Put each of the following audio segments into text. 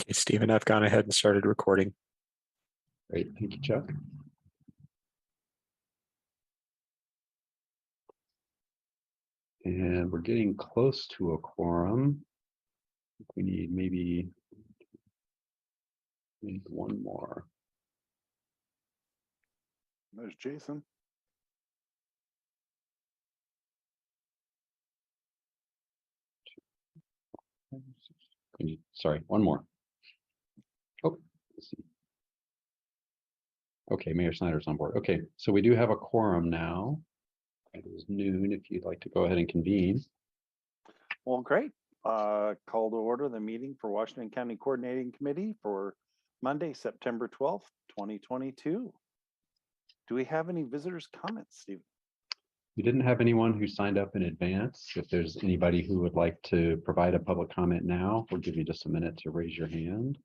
Okay, Stephen, I've gone ahead and started recording. Great, thank you, Chuck. And we're getting close to a quorum. We need maybe one more. There's Jason. Sorry, one more. Oh, let's see. Okay, Mayor Snyder's on board. Okay, so we do have a quorum now. It is noon if you'd like to go ahead and convene. Well, great. Call to order the meeting for Washington County Coordinating Committee for Monday, September 12th, 2022. Do we have any visitors' comments, Stephen? We didn't have anyone who signed up in advance. If there's anybody who would like to provide a public comment now, we'll give you just a minute to raise your hand.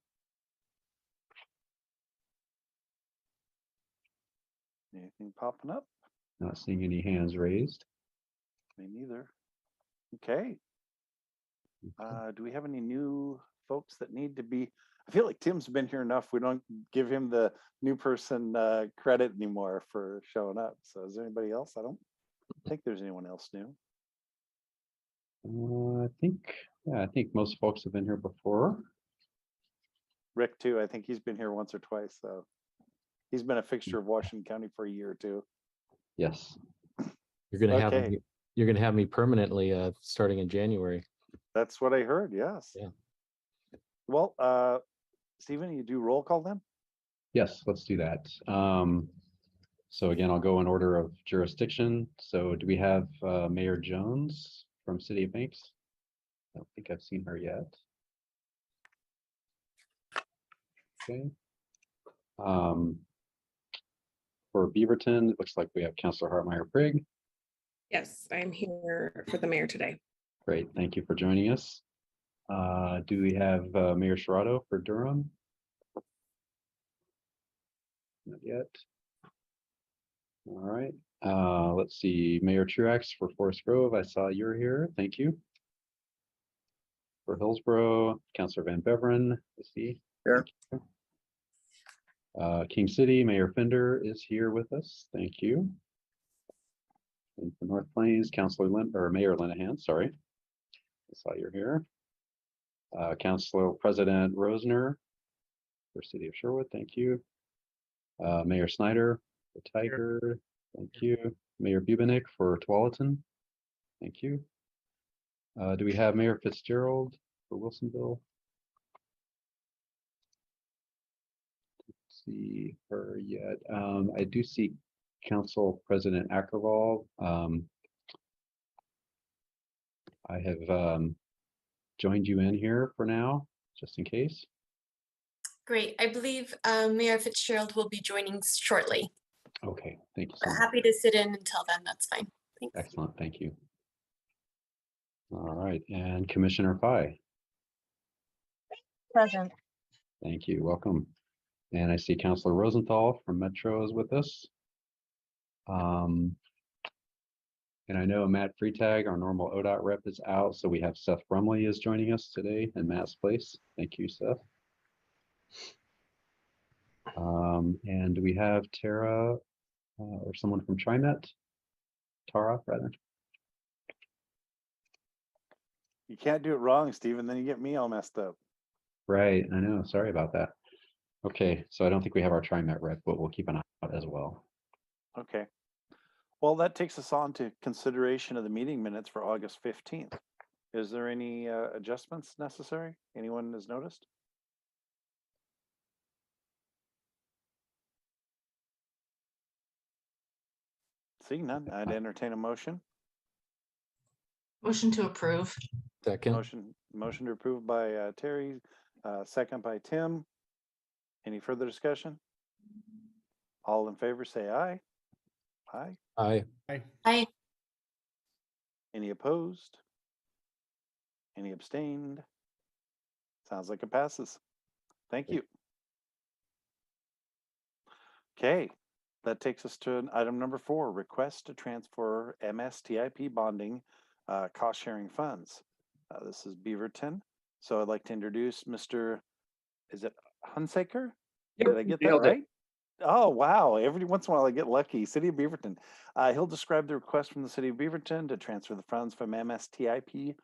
Anything popping up? Not seeing any hands raised. Me neither. Okay. Do we have any new folks that need to be? I feel like Tim's been here enough. We don't give him the new person credit anymore for showing up. So is there anybody else? I don't think there's anyone else new. I think most folks have been here before. Rick too. I think he's been here once or twice. So he's been a fixture of Washington County for a year or two. Yes. You're gonna have Okay. me, you're gonna have me permanently starting in January. That's what I heard. Yes. Yeah. Well, Stephen, you do roll call then? Yes, let's do that. So again, I'll go in order of jurisdiction. So do we have Mayor Jones from City of Banks? I don't think I've seen her yet. Okay. For Beaverton, it looks like we have Councilor Hartmeyer-Prigg. Yes, I'm here for the mayor today. Great, thank you for joining us. Do we have Mayor Sherrado for Durham? Not yet. All right. Let's see, Mayor Truax for Forest Grove. I saw you're here. Thank you. For Hillsborough, Councilor Van Beveren. I see. Here. King City, Mayor Fender is here with us. Thank you. And for North Plains, Mayor Linehan. Sorry, I saw you're here. Councilor President Rosner for City of Sherwood. Thank you. Mayor Snyder for Tiger. Thank you. Mayor Bubenik for Tualatin. Thank you. Do we have Mayor Fitzgerald for Wilsonville? See her yet. I do see Council President Ackerval. I have joined you in here for now, just in case. Great. I believe Mayor Fitzgerald will be joining shortly. Okay, thank you so But much. happy to sit in until then. That's fine. Thanks. Excellent, thank you. All right, and Commissioner Pye. Present. Thank you, welcome. And I see Councilor Rosenthal from Metro is with us. And I know Matt Freitag, our normal ODOT rep, is out, so we have Seth Brumley is joining us today in Matt's place. Thank you, Seth. And we have Tara or someone from TriMet, Tara rather. You can't do it wrong, Stephen. Then you get me all messed up. Right, I know, sorry about that. Okay, so I don't think we have our TriMet rep, but we'll keep an eye out as well. Okay. Well, that takes us on to consideration of the meeting minutes for August 15th. Is there any adjustments necessary? Anyone has noticed? Seeing none, I'd entertain a motion. Motion to approve. Second. Motion to approve by Terry, second by Tim. Any further discussion? All in favor, say aye. Aye. Aye. Hi. Any opposed? Any abstained? Sounds like it passes. Thank you. Okay, that takes us to item number 4, request to transfer MSTIP bonding cost sharing funds. This is Beaverton. So I'd like to introduce Mr. is it Hunsaker? Yep, Did I get that nailed it. right? Oh, wow. Every once in a while I get lucky. City of Beaverton. He'll describe the request from the City of Beaverton to transfer the funds from MSTIP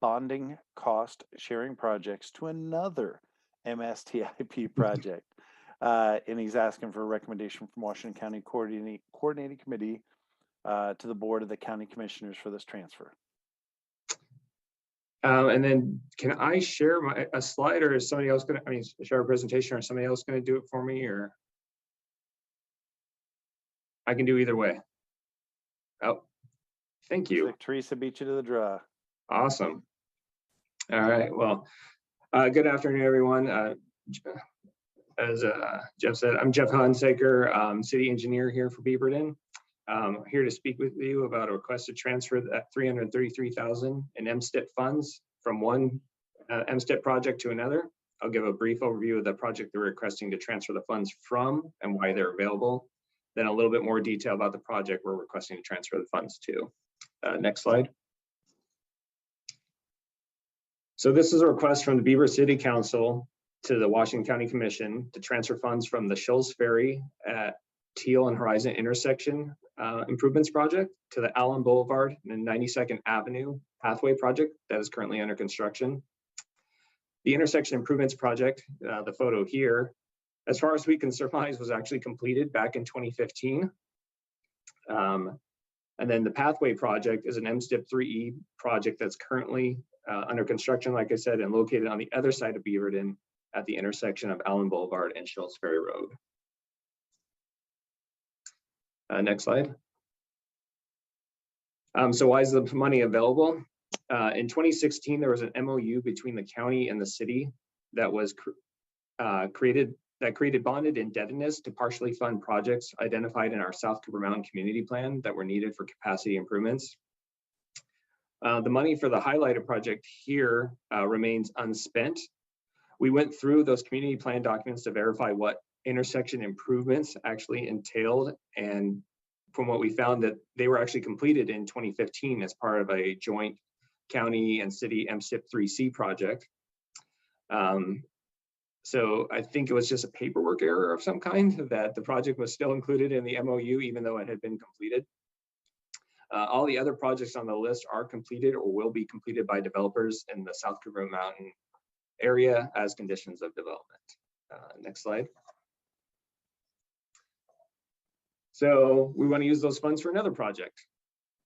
bonding cost sharing projects to another MSTIP project. And he's asking for a recommendation from Washington County Coordinating Committee to the Board of the County Commissioners for this transfer. And then can I share a slide, or is somebody else gonna, share a presentation, or is somebody else gonna do it for me, or? I can do either way. Oh, thank Looks you. like Teresa beat you to the draw. Awesome. All right, well, good afternoon, everyone. As Jeff said, I'm Jeff Hunsaker, city engineer here for Beaverton. Here to speak with you about a request to transfer that $333,000 in MSTIP funds from one MSTIP project to another. I'll give a brief overview of the project they're requesting to transfer the funds from and why they're available. Then a little bit more detail about the project we're requesting to transfer the funds to. Next slide. So this is a request from the Beaver City Council to the Washington County Commission to transfer funds from the Shills Ferry at Teal and Horizon intersection improvements project to the Allen Boulevard and 92nd Avenue pathway project that is currently under construction. The intersection improvements project, the photo here, as far as we can surmise, was actually completed back in 2015. And then the pathway project is an MSTIP 3E project that's currently under construction, like I said, and located on the other side of Beaverton at the intersection of Allen Boulevard and Shills Ferry Road. Next slide. So why is the money available? In 2016, there was an MOU between the county and the city that was created bonded indebtedness to partially fund projects identified in our South Cooper Mountain Community Plan that were needed for capacity improvements. The money for the highlighted project here remains unspent. We went through those community plan documents to verify what intersection improvements actually entailed, and from what we found, that they were actually completed in 2015 as part of a joint county and city MSTIP 3C project. So I think it was just a paperwork error of some kind that the project was still included in the MOU, even though it had been completed. All the other projects on the list are completed or will be completed by developers in the South Cooper Mountain area as conditions of development. Next slide. So we want to use those funds for another project.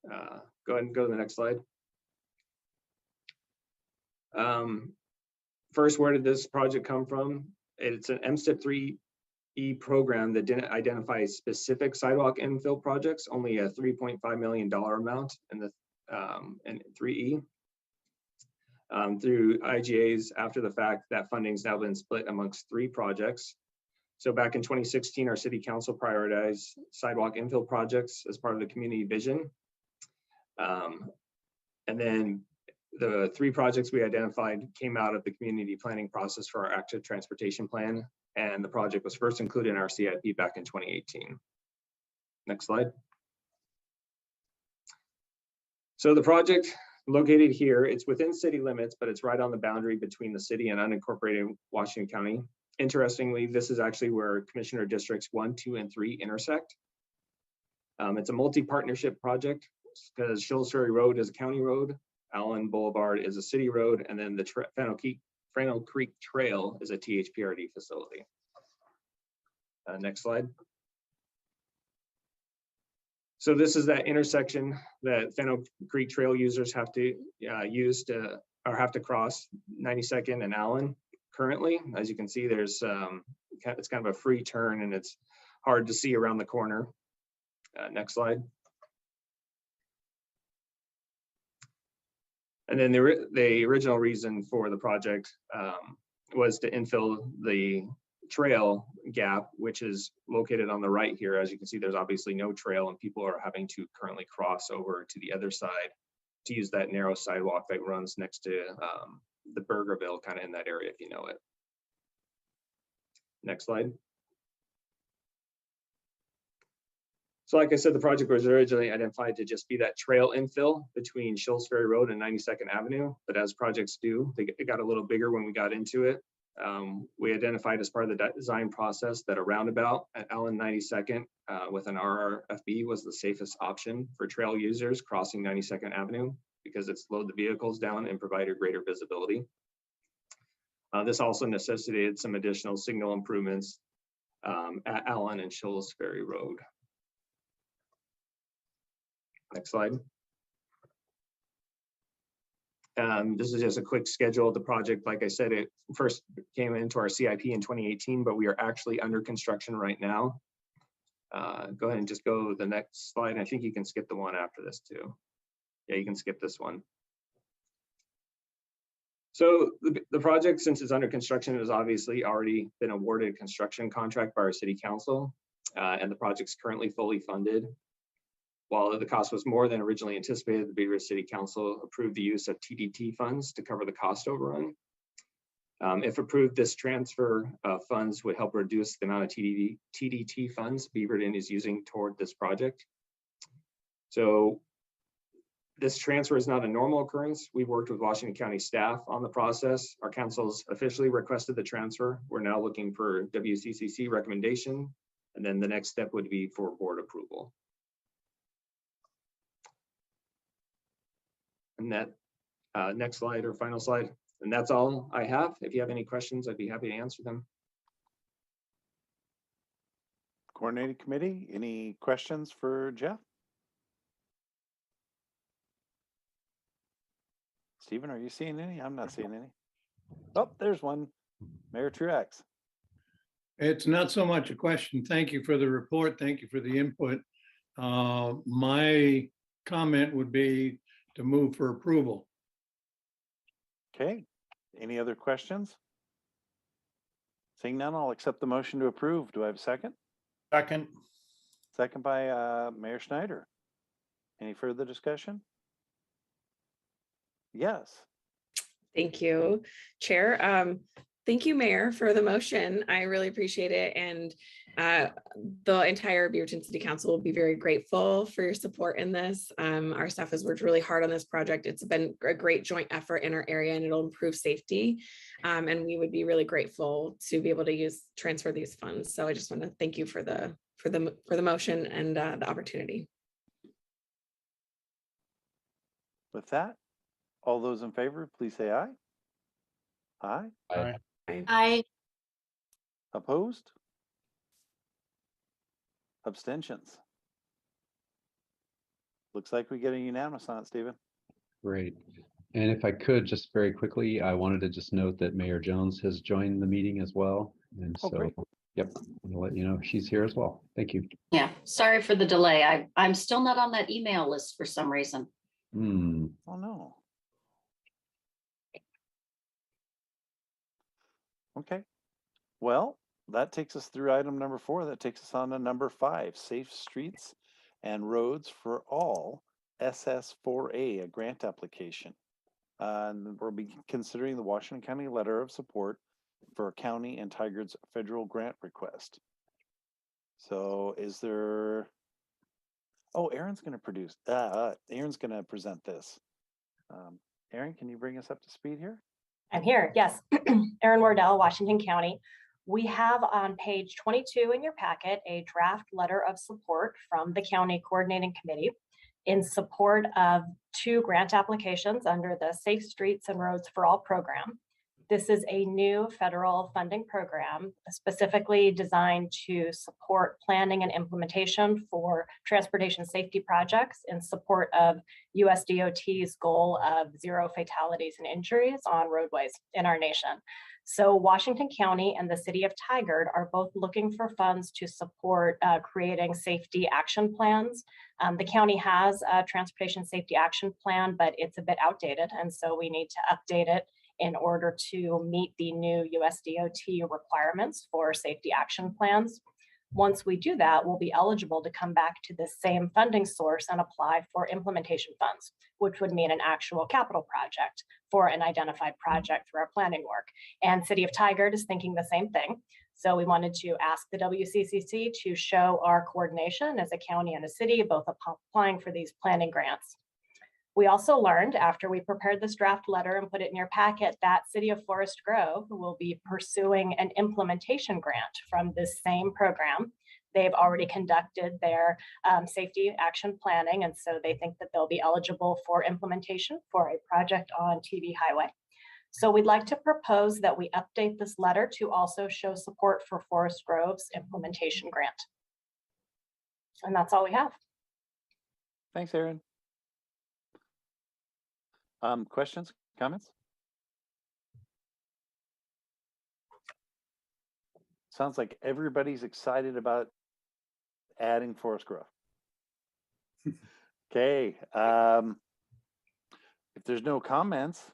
Go ahead and go to the next slide. First, where did this project come from? It's an MSTIP 3E program that didn't identify specific sidewalk infill projects, only a $3.5 million amount in the in 3E. Through IGAs after the fact, that funding's now been split amongst 3 projects. So back in 2016, our city council prioritized sidewalk infill projects as part of the community vision. And then the 3 projects we identified came out of the community planning process for our active transportation plan. And the project was first included in our CIP back in 2018. Next slide. So the project located here, it's within city limits, but it's right on the boundary between the city and unincorporated Washington County. Interestingly, this is actually where Commissioner Districts 1, 2, and 3 intersect. It's a multi-partnership project because Shills Ferry Road is a county road, Allen Boulevard is a city road, and then the Fennel Creek Trail is a THPRD facility. Next slide. So this is that intersection that Fennel Creek Trail users have to use to, or have to cross 92nd and Allen. Currently, as you can see, there's it's kind of a free turn and it's hard to see around the corner. Next slide. And then the original reason for the project was to infill the trail gap, which is located on the right here. As you can see, there's obviously no trail and people are having to currently cross over to the other side to use that narrow sidewalk that runs next to the Burgerville, kind of in that area, if you know it. Next slide. So like I said, the project was originally identified to just be that trail infill between Shills Ferry Road and 92nd Avenue. But as projects do, it got a little bigger when we got into it. We identified as part of the design process that a roundabout at Allen 92nd with an RRFB was the safest option for trail users crossing 92nd Avenue because it's slowed the vehicles down and provided greater visibility. This also necessitated some additional signal improvements at Allen and Shoals Ferry Road. Next slide. This is just a quick schedule of the project. Like I said, it first came into our CIP in 2018, but we are actually under construction right now. Go ahead and just go to the next slide. I think you can skip the one after this too. Yeah, you can skip this one. So the project, since it's under construction, has obviously already been awarded a construction contract by our city council, and the project's currently fully funded. While the cost was more than originally anticipated, the Beaver City Council approved the use of TDT funds to cover the cost overrun. If approved, this transfer of funds would help reduce the amount of TDT funds Beaverton is using toward this project. So this transfer is not a normal occurrence. We've worked with Washington County staff on the process. Our council's officially requested the transfer. We're now looking for WCCC recommendation, and then the next step would be for board approval. And that next slide or final slide. And that's all I have. If you have any questions, I'd be happy to answer them. Coordinating committee, any questions for Jeff? Stephen, are you seeing any? I'm not seeing any. Oh, there's one. Mayor Truax. It's not so much a question. Thank you for the report. Thank you for the input. My comment would be to move for approval. Okay, any other questions? Seeing none, I'll accept the motion to approve. Do I have a second? Second. Second by Mayor Schneider. Any further discussion? Yes. Thank you, Chair. Thank you, Mayor, for the motion. I really appreciate it. And the entire Beaverton City Council will be very grateful for your support in this. Our staff has worked really hard on this project. It's been a great joint effort in our area, and it'll improve safety. And we would be really grateful to be able to transfer these funds. So I just want to thank you for the motion and the opportunity. With that, all those in favor, please say aye. Aye. Aye. Aye. Opposed? Abstentions? Looks like we get a unanimous on it, Stephen. Great. And if I could, just very quickly, I wanted to just note that Mayor Jones has joined the meeting as well. And Oh, so, great. yep, I'll let you know she's here as well. Thank you. Yeah, sorry for the delay. I'm still not on that email list for some reason. Oh, no. Okay. Well, that takes us through item number 4. That takes us on to number 5, safe streets and roads for all, SS4A, a grant application. And we'll be considering the Washington County letter of support for county and Tigard's federal grant request. So is there, oh, Aaron's going to present this. Aaron, can you bring us up to speed here? I'm here, yes. Erin Wardell, Washington County. We have on page 22 in your packet a draft letter of support from the County Coordinating Committee in support of 2 grant applications under the Safe Streets and Roads for All program. This is a new federal funding program specifically designed to support planning and implementation for transportation safety projects in support of USDOT's goal of 0 fatalities and injuries on roadways in our nation. So Washington County and the city of Tigard are both looking for funds to support creating safety action plans. The county has a transportation safety action plan, but it's a bit outdated. And so we need to update it in order to meet the new USDOT requirements for safety action plans. Once we do that, we'll be eligible to come back to the same funding source and apply for implementation funds, which would mean an actual capital project for an identified project through our planning work. And City of Tigard is thinking the same thing. So we wanted to ask the WCCC to show our coordination as a county and a city, both applying for these planning grants. We also learned after we prepared this draft letter and put it in your packet that City of Forest Grove will be pursuing an implementation grant from this same program. They've already conducted their safety action planning, and so they think that they'll be eligible for implementation for a project on TV Highway. So we'd like to propose that we update this letter to also show support for Forest Grove's implementation grant. And that's all we have. Thanks, Aaron. Questions, comments? Sounds like everybody's excited about adding Forest Grove. Okay, if there's no comments,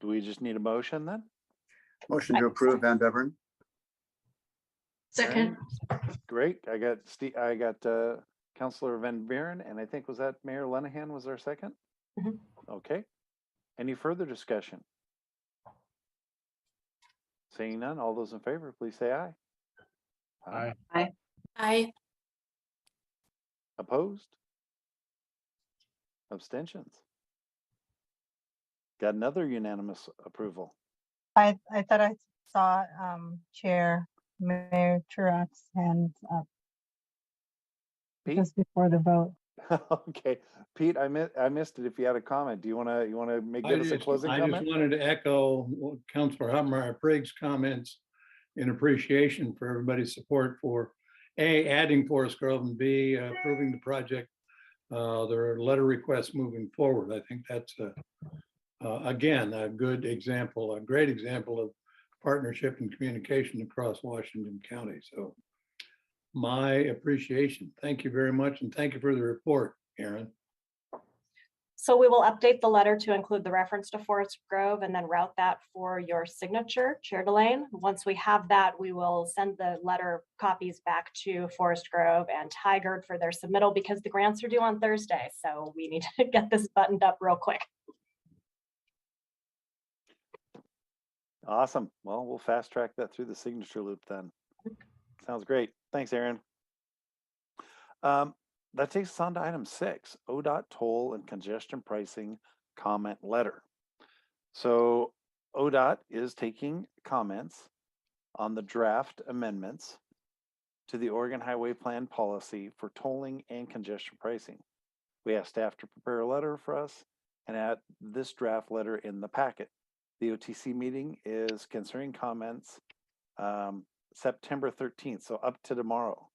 do we just need a motion then? Motion to approve, Van Beveren. Second. Great, I got Councilor Van Buren, and I think was that Mayor Lenahan was our second? Mhm. Okay, any further discussion? Seeing none, all those in favor, please say aye. Aye. Aye. Opposed? Abstentions? Got another unanimous approval. I thought I saw Chair Mayor Truax hands up Pete? just before the vote. Okay, Pete, I missed it. If you had a comment, do you want to give us a closing I comment? just wanted to echo Councilor Hutmeyer Prigg's comments in appreciation for everybody's support for A, adding Forest Grove, and B, approving the project. There are letter requests moving forward. I think that's again a good example, a great example of partnership and communication across Washington County. So my appreciation. Thank you very much, and thank you for the report, Aaron. So we will update the letter to include the reference to Forest Grove and then route that for your signature, Chair Delane. Once we have that, we will send the letter copies back to Forest Grove and Tigard for their submittal because the grants are due on Thursday. So we need to get this buttoned up real quick. Awesome. Well, we'll fast track that through the signature loop then. Sounds great. Thanks, Aaron. That takes us on to item 6, ODOT toll and congestion pricing comment letter. So ODOT is taking comments on the draft amendments to the Oregon Highway Plan policy for tolling and congestion pricing. We asked staff to prepare a letter for us and add this draft letter in the packet. The OTC meeting is concerning comments September 13th, so up to tomorrow.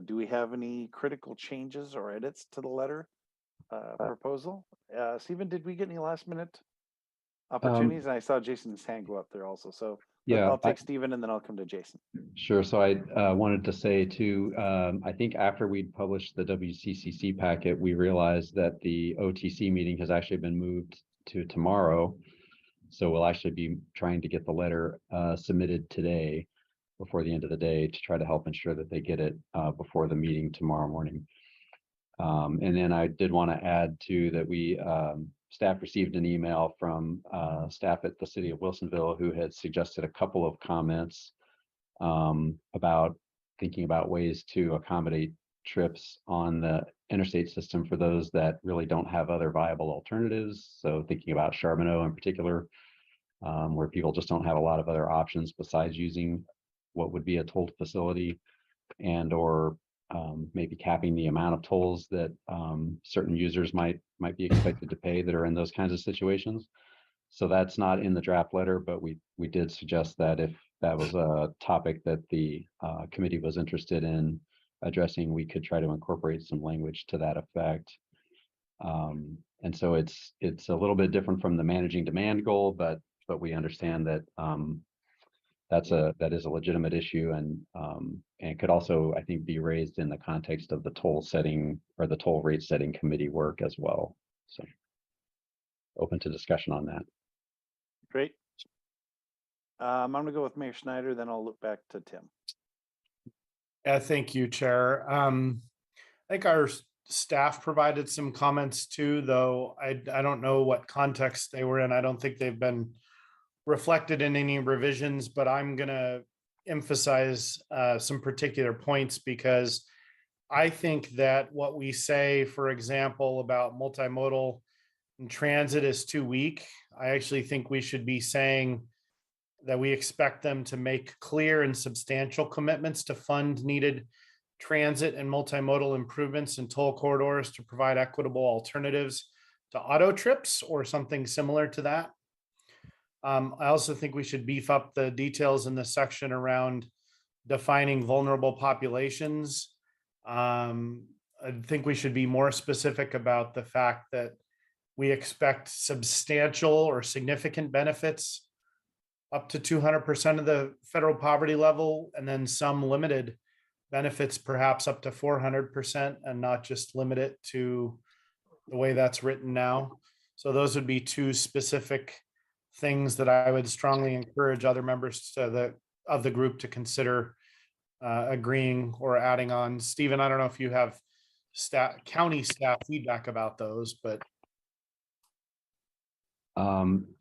Do we have any critical changes or edits to the letter proposal? Stephen, did we get any last minute opportunities? And I saw Jason's hand go up there also. So Yeah, I'll take Stephen and then I'll come to Jason. Sure. So I wanted to say too, I think after we'd published the WCCC packet, we realized that the OTC meeting has actually been moved to tomorrow. So we'll actually be trying to get the letter submitted today before the end of the day to try to help ensure that they get it before the meeting tomorrow morning. And then I did want to add too that we staff received an email from staff at the city of Wilsonville who had suggested a couple of comments about thinking about ways to accommodate trips on the interstate system for those that really don't have other viable alternatives. So thinking about Charbonneau in particular, where people just don't have a lot of other options besides using what would be a tolled facility, and or maybe capping the amount of tolls that certain users might be expected to pay that are in those kinds of situations. So that's not in the draft letter, but we did suggest that if that was a topic that the committee was interested in addressing, we could try to incorporate some language to that effect. And so it's a little bit different from the managing demand goal, but we understand that that is a legitimate issue, and could also, I think, be raised in the context of the toll setting or the toll rate setting committee work as well. So open to discussion on that. Great. I'm going to go with Mayor Schneider, then I'll look back to Tim. Thank you, Chair. I think our staff provided some comments too, though I don't know what context they were in. I don't think they've been reflected in any revisions, but I'm going to emphasize some particular points because I think that what we say, for example, about multimodal and transit is too weak. I actually think we should be saying that we expect them to make clear and substantial commitments to fund needed transit and multimodal improvements in toll corridors to provide equitable alternatives to auto trips or something similar to that. I also think we should beef up the details in this section around defining vulnerable populations. I think we should be more specific about the fact that we expect substantial or significant benefits up to 200% of the federal poverty level, and then some limited benefits, perhaps up to 400%, and not just limit it to the way that's written now. So those would be two specific things that I would strongly encourage other members of the group to consider agreeing or adding on. Stephen, I don't know if you have county staff feedback about those, but.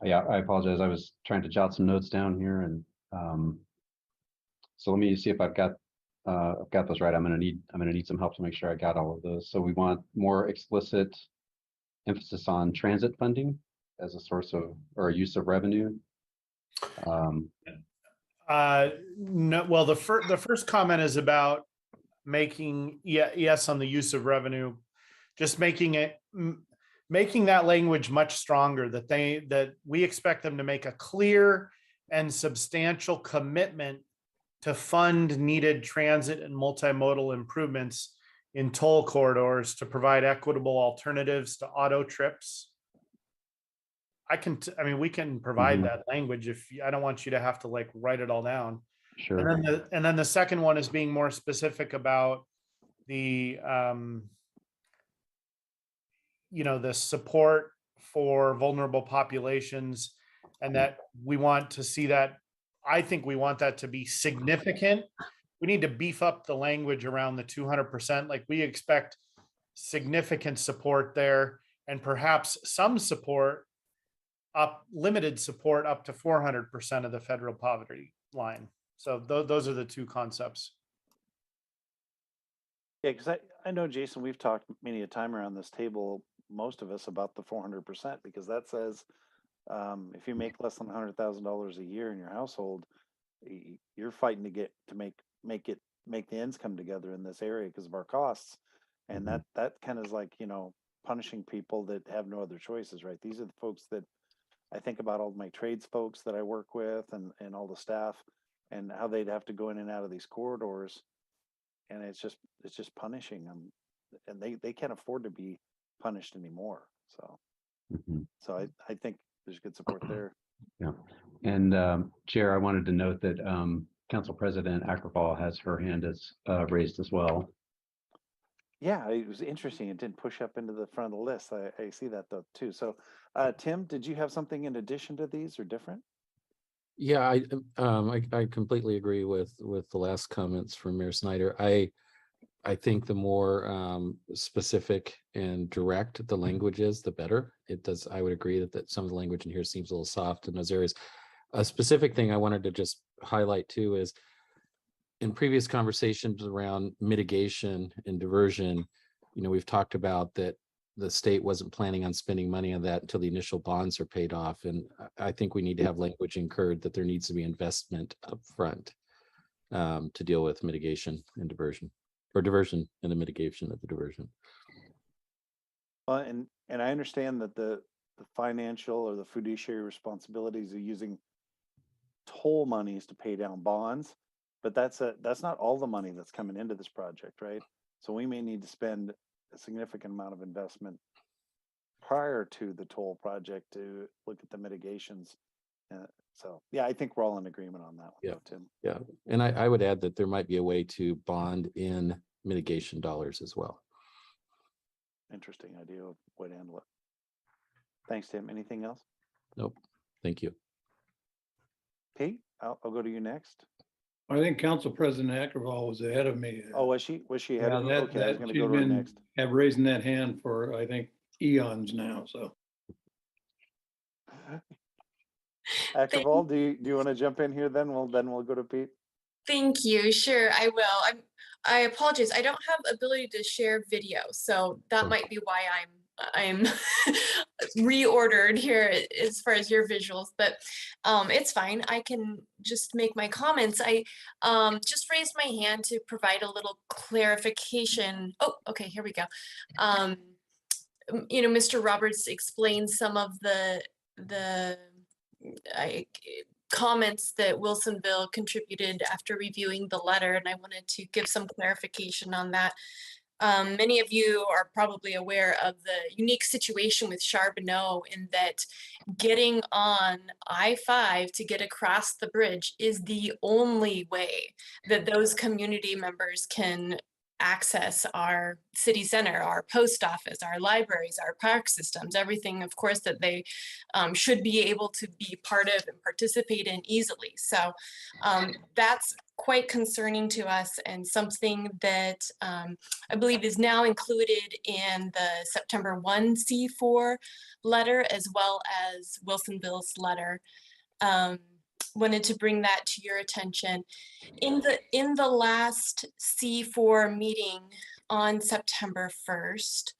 Yeah, I apologize. I was trying to jot some notes down here, and so let me see if I've got those right. I'm gonna need some help to make sure I got all of those. So we want more explicit emphasis on transit funding as a source of or a use of revenue. No, well, the first comment is about making yes on the use of revenue, just making that language much stronger, that we expect them to make a clear and substantial commitment to fund needed transit and multimodal improvements in toll corridors to provide equitable alternatives to auto trips. We can provide that language I don't want you to have to like write it all down. Sure. And then the second one is being more specific about the the support for vulnerable populations, and that we want to see that. I think we want that to be significant. We need to beef up the language around the 200%. Like, we expect significant support there, and perhaps some support limited support up to 400% of the federal poverty line. So those are the two concepts. Yeah, because I know, Jason, we've talked many a time around this table, most of us, about the 400%, because that says if you make less than $100,000 a year in your household, you're fighting to make the ends come together in this area because of our costs. And that kind of is like, punishing people that have no other choices, right? These are the folks that I think about, all my trades folks that I work with, and all the staff, and how they'd have to go in and out of these corridors. And it's just punishing them, and they can't afford to be punished anymore. So, so I think there's good support there. Yeah. And Chair, I wanted to note that Council President Akkerfall has her hand raised as well. Yeah, it was interesting. It didn't push up into the front of the list. I see that though too. So, Tim, did you have something in addition to these or different? Yeah, I completely agree with the last comments from Mayor Snyder. I think the more specific and direct the language is, the better. It does. I would agree that some of the language in here seems a little soft in those areas. A specific thing I wanted to just highlight too is, in previous conversations around mitigation and diversion, we've talked about that the state wasn't planning on spending money on that until the initial bonds are paid off. And I think we need to have language incurred that there needs to be investment up front to deal with mitigation and diversion, or diversion and the mitigation of the diversion. And I understand that the financial or the fiduciary responsibilities of using toll monies to pay down bonds, but that's not all the money that's coming into this project, right? So we may need to spend a significant amount of investment prior to the toll project to look at the mitigations. So yeah, I think we're all in agreement on that one, Yeah, though, Tim. yeah. And I would add that there might be a way to bond in mitigation dollars as well. Interesting idea of way to handle it. Thanks, Tim. Anything else? Nope. Thank you. Pete, I'll go to you next. I think Council President Akkerval was ahead of me. Oh, was she ahead of me? Okay, I was going to she's go to her been next. raising that hand for, I think, eons now, so. Akkerval, do you want to jump in here then? We'll go to Pete. Thank you. Sure, I will. I apologize. I don't have ability to share video, so that might be why I'm reordered here as far as your visuals, but it's fine. I can just make my comments. I just raised my hand to provide a little clarification. Oh, okay, here we go. You know, Mr. Roberts explained some of the I, comments that Wilsonville contributed after reviewing the letter, and I wanted to give some clarification on that. Many of you are probably aware of the unique situation with Charbonneau in that getting on I-5 to get across the bridge is the only way that those community members can access our city center, our post office, our libraries, our park systems, everything, of course, that they should be able to be part of and participate in easily. So that's quite concerning to us and something that I believe is now included in the September 1 C4 letter, as well as Wilsonville's letter. Wanted to bring that to your attention. In the last C4 meeting on September 1st,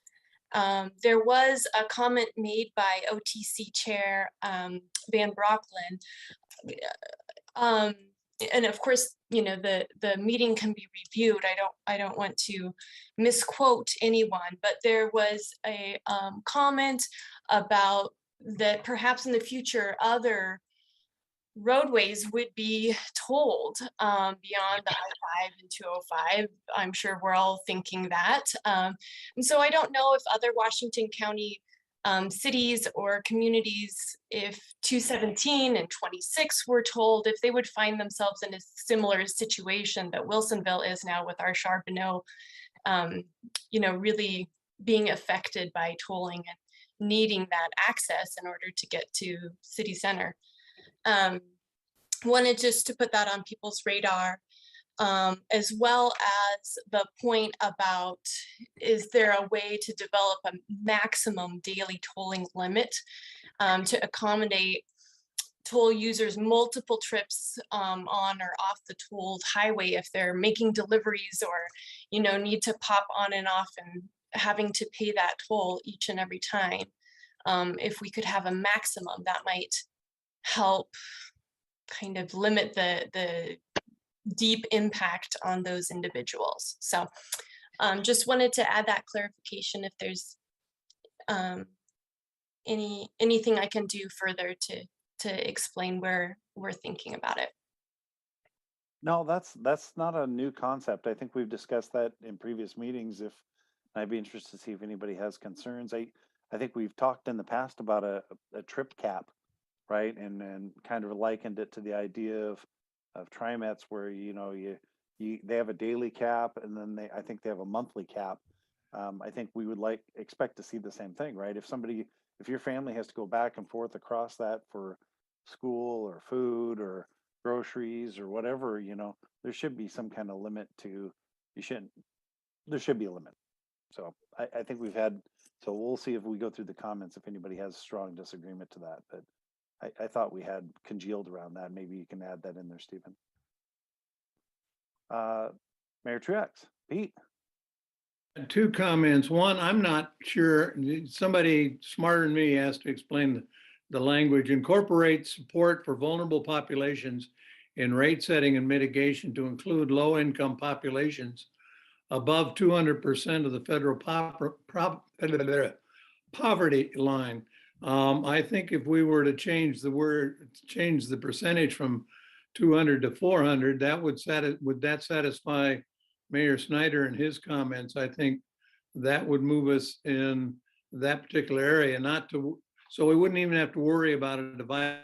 there was a comment made by OTC Chair Van Brocklin. And of course, you know, the meeting can be reviewed. I don't want to misquote anyone, but there was a comment about that perhaps in the future other roadways would be tolled beyond the I-5 and 205. I'm sure we're all thinking that. And so I don't know if other Washington County cities or communities, if 217 and 26 were told, if they would find themselves in a similar situation that Wilsonville is now with our Charbonneau, you know, really being affected by tolling and needing that access in order to get to city center. Wanted just to put that on people's radar, as well as the point about, is there a way to develop a maximum daily tolling limit to accommodate toll users multiple trips on or off the tolled highway if they're making deliveries or, you know, need to pop on and off and having to pay that toll each and every time. If we could have a maximum, that might help kind of limit the deep impact on those individuals. So just wanted to add that clarification if there's anything I can do further to explain where we're thinking about it. No, that's not a new concept. I think we've discussed that in previous meetings. I'd be interested to see if anybody has concerns. I think we've talked in the past about a trip cap, right? And kind of likened it to the idea of TriMets where, you know, they have a daily cap and then I think they have a monthly cap. I think we would expect to see the same thing, right? If your family has to go back and forth across that for school or food or groceries or whatever, you know, there should be some kind of limit there should be a limit. So I think so we'll see if we go through the comments, if anybody has strong disagreement to that, but I thought we had congealed around that. Maybe you can add that in there, Stephen. Mayor Truex, Pete. Two comments. One, I'm not sure, somebody smarter than me has to explain the language. Incorporate support for vulnerable populations in rate setting and mitigation to include low-income populations above 200% of the federal poverty line. I think if we were to change the percentage from 200 to 400, would that satisfy Mayor Snyder and his comments? I think that would move us in that particular area, so we wouldn't even have to worry about a dividing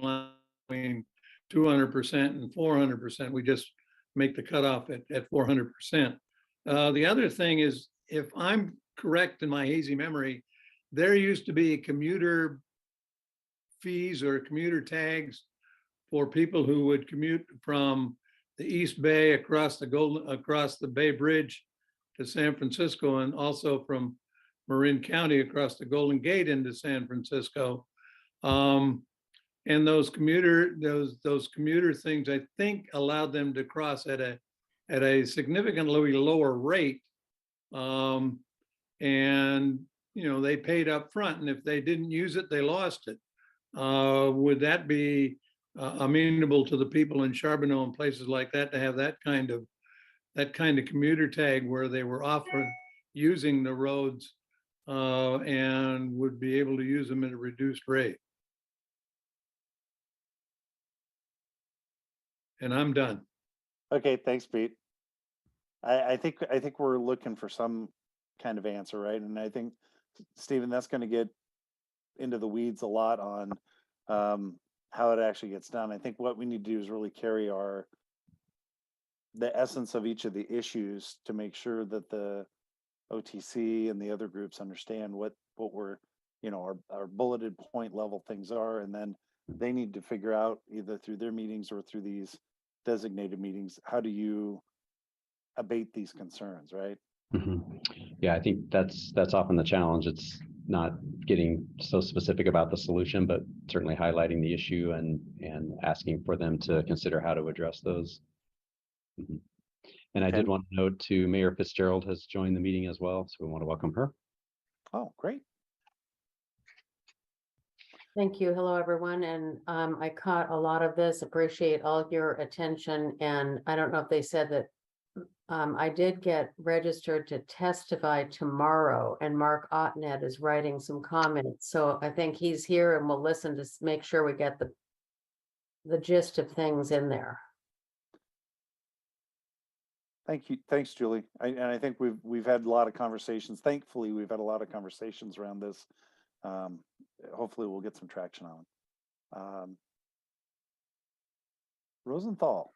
line between 200% and 400%. We just make the cutoff at 400%. The other thing is, if I'm correct in my hazy memory, there used to be commuter fees or commuter tags for people who would commute from the East Bay across the Bay Bridge to San Francisco, and also from Marin County across the Golden Gate into San Francisco. And And those commuter things, I think, allowed them to cross at a significantly lower rate. And they paid up front, and if they didn't use it, they lost it. Would that be amenable to the people in Charbonneau and places like that to have that kind of commuter tag where they were often using the roads and would be able to use them at a reduced rate? And I'm done. Okay, thanks, Pete. I think we're looking for some kind of answer, right? And I think, Stephen, that's going to get into the weeds a lot on how it actually gets done. I think what we need to do is really carry the essence of each of the issues to make sure that the OTC and the other groups understand what we're, our bulleted point level things are, and then they need to figure out, either through their meetings or through these designated meetings, how do you abate these concerns, right? Yeah, I think that's often the challenge. It's not getting so specific about the solution, but certainly highlighting the issue and asking for them to consider how to address those. And I did want to note too, Mayor Fitzgerald has joined the meeting as well, so we want to welcome her. Oh, great. Thank you. Hello, everyone. And I caught a lot of this, appreciate all of your attention. And I don't know if they said that I did get registered to testify tomorrow, and Mark Otnet is writing some comments. So I think he's here and we'll listen to make sure we get the gist of things in there. Thank you. Thanks, Julie. And I think we've had a lot of conversations. Thankfully, we've had a lot of conversations around this. Hopefully we'll get some traction on. Rosenthal,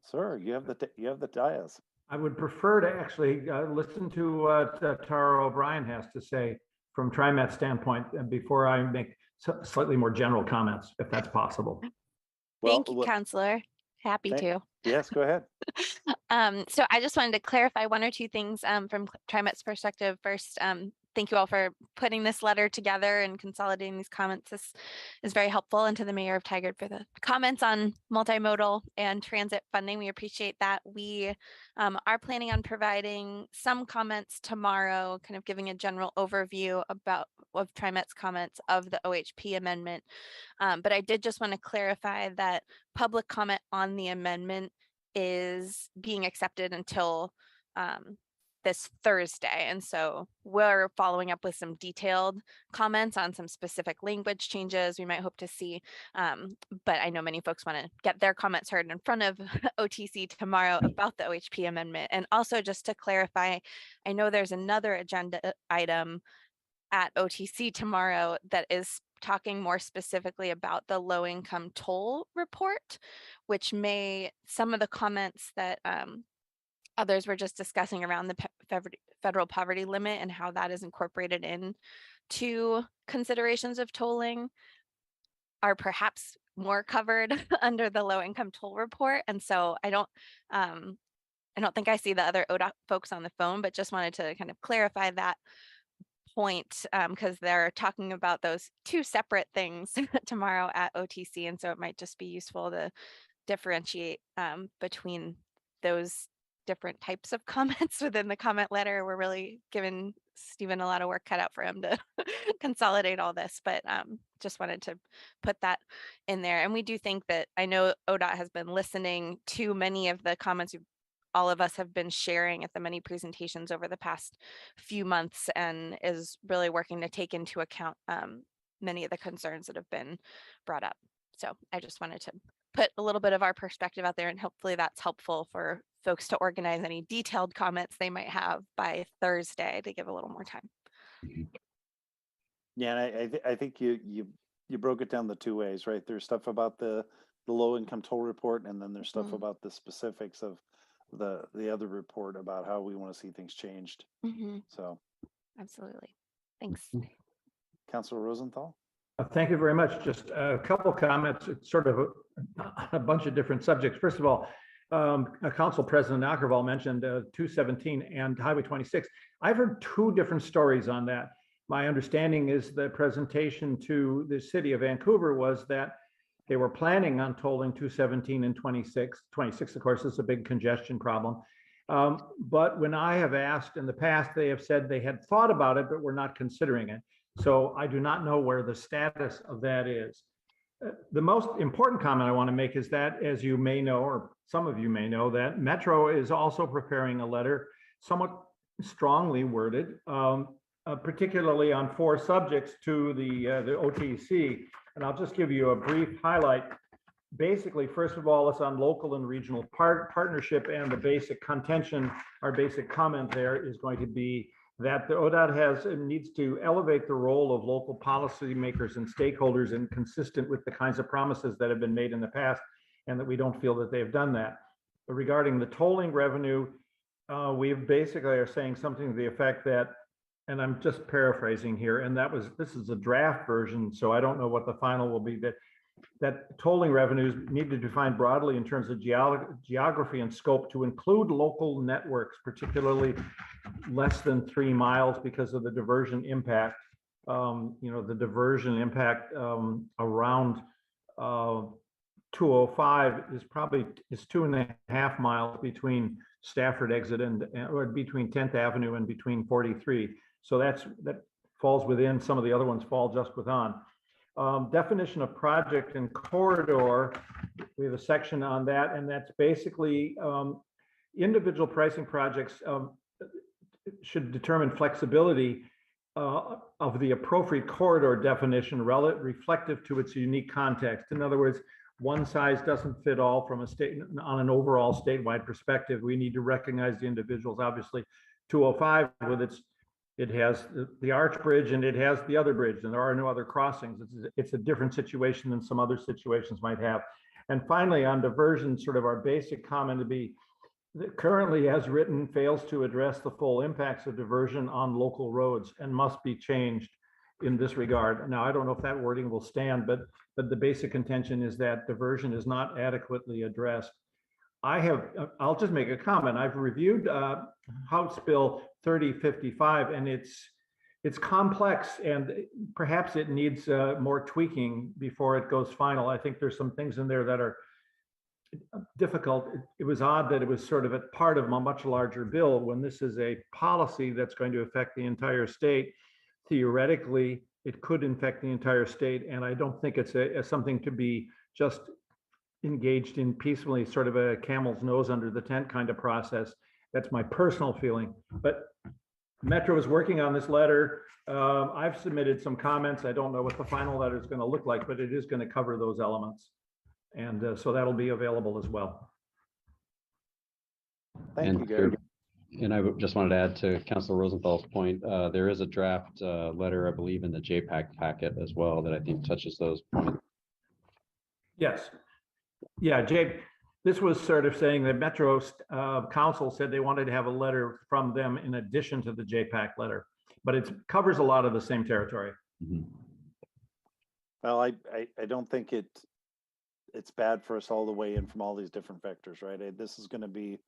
sir, you have the dais. I would prefer to actually listen to what Tara O'Brien has to say from TriMet's standpoint before I make slightly more general comments, if that's possible. Thank you, Counselor. Happy to. Yes, go ahead. So I just wanted to clarify one or two things from TriMet's perspective. First, thank you all for putting this letter together and consolidating these comments. This is very helpful, and to the Mayor of Tigard for the comments on multimodal and transit funding. We appreciate that. We are planning on providing some comments tomorrow, kind of giving a general overview of TriMet's comments of the OHP amendment. But I did just want to clarify that public comment on the amendment is being accepted until this Thursday. And so we're following up with some detailed comments on some specific language changes we might hope to see. But I know many folks want to get their comments heard in front of OTC tomorrow about the OHP amendment. And also, just to clarify, I know there's another agenda item at OTC tomorrow that is talking more specifically about the low income toll report, which some of the comments that others were just discussing around the federal poverty limit and how that is incorporated into considerations of tolling are perhaps more covered under the low income toll report. And so I don't think I see the other ODOT folks on the phone, but just wanted to kind of clarify that point because they're talking about those two separate things tomorrow at OTC. And so it might just be useful to differentiate between those different types of comments within the comment letter. We're really giving Stephen a lot of work cut out for him to consolidate all this, but just wanted to put that in there. And we do think that, I know ODOT has been listening to many of the comments all of us have been sharing at the many presentations over the past few months, and is really working to take into account many of the concerns that have been brought up. So I just wanted to put a little bit of our perspective out there, and hopefully that's helpful for folks to organize any detailed comments they might have by Thursday to give a little more time. Yeah, and I think you broke it down the two ways, right? There's stuff about the low income toll report, and then there's stuff about the specifics of the other report about how we want to see things changed. So absolutely. Thanks. Councilor Rosenthal. Thank you very much. Just a couple comments. It's sort of a bunch of different subjects. First of all, Council President Ackerval mentioned 217 and Highway 26. I've heard two different stories on that. My understanding is the presentation to the city of Vancouver was that They were planning on tolling 217 and 26. 26, of course, is a big congestion problem. But when I have asked in the past, they have said they had thought about it, but were not considering it. So I do not know where the status of that is. The most important comment I want to make is that, as you may know, or some of you may know, that Metro is also preparing a letter, somewhat strongly worded, particularly on 4 subjects to the OTC. And I'll just give you a brief highlight. Basically, first of all, it's on local and regional partnership, and the basic contention, our basic comment there is going to be that the ODOT needs to elevate the role of local policymakers and stakeholders, and consistent with the kinds of promises that have been made in the past, and that we don't feel that they've done that. But regarding the tolling revenue, we basically are saying something to the effect that, and I'm just paraphrasing here, and this is a draft version, so I don't know what the final will be, that tolling revenues need to be defined broadly in terms of geography and scope to include local networks, particularly less than 3 miles, because of the diversion impact. The diversion impact around 205 is 2.5 miles between Stafford exit or between 10th Avenue and between 43. So that falls within, some of the other ones fall just within. Definition of project and corridor, we have a section on that, and that's basically individual pricing projects should determine flexibility of the appropriate corridor definition reflective to its unique context. In other words, one size doesn't fit all from on an overall statewide perspective. We need to recognize the individuals. Obviously, 205 with it has the arch bridge and it has the other bridge, and there are no other crossings. It's a different situation than some other situations might have. And finally, on diversion, sort of our basic comment to be that currently, as written, fails to address the full impacts of diversion on local roads and must be changed in this regard. Now, I don't know if that wording will stand, but the basic contention is that diversion is not adequately addressed. I'll just make a comment. I've reviewed House Bill 3055, and it's complex, and perhaps it needs more tweaking before it goes final. I think there's some things in there that are difficult. It was odd that it was sort of a part of a much larger bill when this is a policy that's going to affect the entire state. Theoretically, it could infect the entire state, and I don't think it's something to be just engaged in peacefully, sort of a camel's nose under the tent kind of process. That's my personal feeling. But Metro is working on this letter. I've submitted some comments. I don't know what the final letter is going to look like, but it is going to cover those elements. And so that'll be available as well. Thank you, Gary. And I just wanted to add to Councilor Rosenthal's point, there is a draft letter, I believe, in the JPAC packet as well that I think touches those points. Yes. Yeah, Jake, this was sort of saying that Metro Council said they wanted to have a letter from them in addition to the JPAC letter, but it covers a lot of the same territory. Mm-hmm. Well, I don't think it's bad for us all to weigh in from all these different vectors, right? This is going to be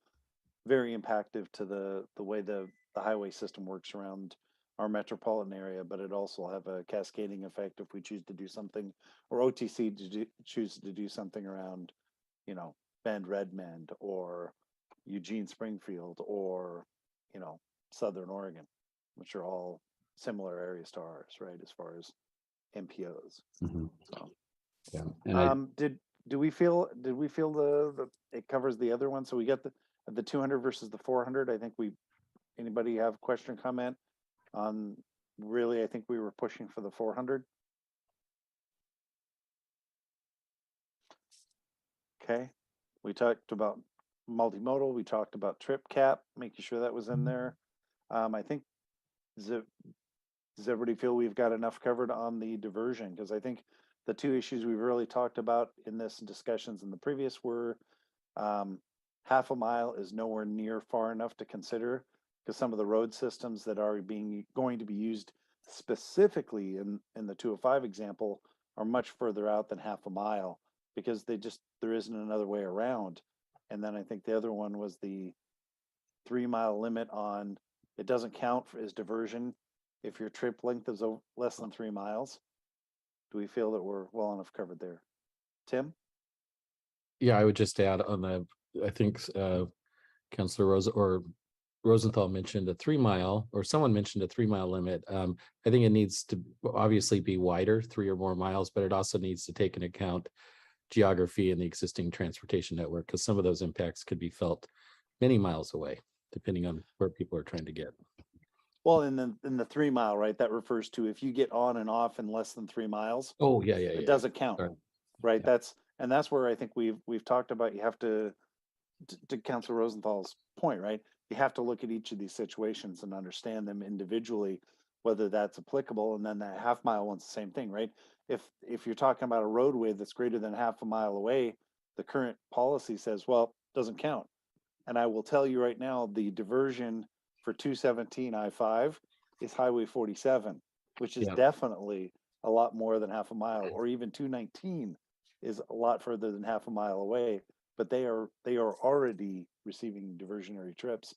very impactful to the way the highway system works around our metropolitan area, but it also have a cascading effect if we choose to do something, or OTC chooses to do something around, Bend Redmond or Eugene Springfield or, Southern Oregon, which are all similar areas to ours, right? As far as MPOs. Mm-hmm. So, yeah. And did we feel the it covers the other one? So we got the 200 versus the 400. I think anybody have a question or comment on, really, I think we were pushing for the 400. Okay. We talked about multimodal. We talked about trip cap, making sure that was in there. I think, does everybody feel we've got enough covered on the diversion? Because I think the two issues we've really talked about in this discussions in the previous were half a mile is nowhere near far enough to consider, because some of the road systems that are going to be used specifically in the 205 example are much further out than half a mile, because there isn't another way around. And then I think the other one was the 3 mile limit on, it doesn't count as diversion if your trip length is less than 3 miles. Do we feel that we're well enough covered there? Tim? Yeah, I would just add on the, I think Councilor Rosenthal mentioned a 3 mile, or someone mentioned a 3 mile limit. I think it needs to obviously be wider, 3 or more miles, but it also needs to take into account geography and the existing transportation network, because some of those impacts could be felt many miles away, depending on where people are trying to get. Well, in the 3 mile, right, that refers to if you get on and off in less than 3 miles, Oh, yeah, it doesn't count, Sorry. right? That's where I think we've talked about, you have to Councilor Rosenthal's point, right? You have to look at each of these situations and understand them individually, whether that's applicable. And then that half mile one's the same thing, right? If you're talking about a roadway that's greater than half a mile away, the current policy says, well, doesn't count. And I will tell you right now, the diversion for 217 I-5 is Highway 47, which is Yeah. definitely a lot more than half a mile, or even 219 is a lot further than half a mile away. But they are already receiving diversionary trips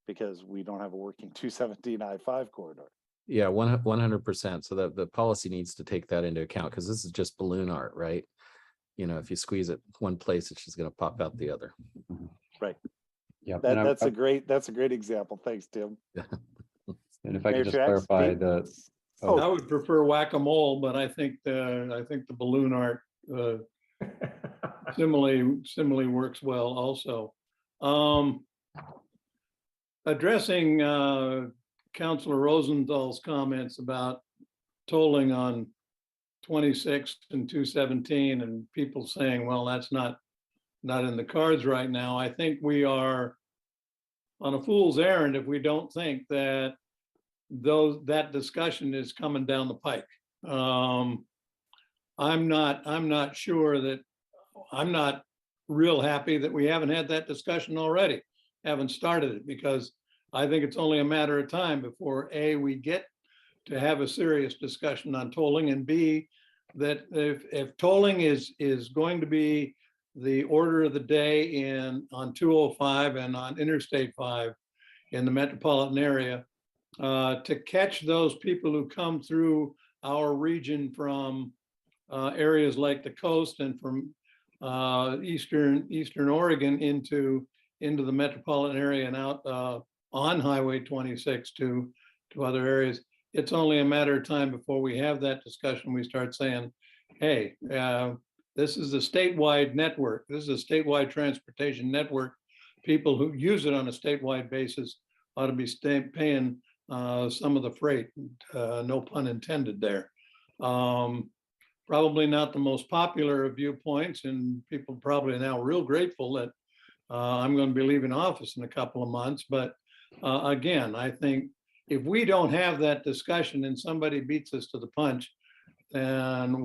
because we don't have a working 217 I-5 corridor. Yeah, 100%. So the policy needs to take that into account, because this is just balloon art, right? You know, if you squeeze it one place, it's just going to pop out the other. Right. Yeah. That's a great example. Thanks, Tim. And if I could just Mayor Truax, clarify Steve? the, I would prefer whack-a-mole, but I think the balloon art simile works well also. Addressing Councilor Rosenthal's comments about tolling on 26 and 217 and people saying, well, that's not in the cards right now. I think we are on a fool's errand if we don't think that that discussion is coming down the pike. I'm not sure that, I'm not real happy that we haven't had that discussion already, haven't started it, because I think it's only a matter of time before A, we get to have a serious discussion on tolling, and B, that if tolling is going to be the order of the day on 205 and on Interstate 5 in the metropolitan area, to catch those people who come through our region from areas like the coast and from eastern Oregon into the metropolitan area and out on Highway 26 to other areas. It's only a matter of time before we have that discussion. We start saying, hey, this is a statewide network. This is a statewide transportation network. People who use it on a statewide basis ought to be paying some of the freight, no pun intended there. Probably not the most popular of viewpoints, and people probably are now real grateful that I'm going to be leaving office in a couple of months. But again, I think if we don't have that discussion and somebody beats us to the punch, and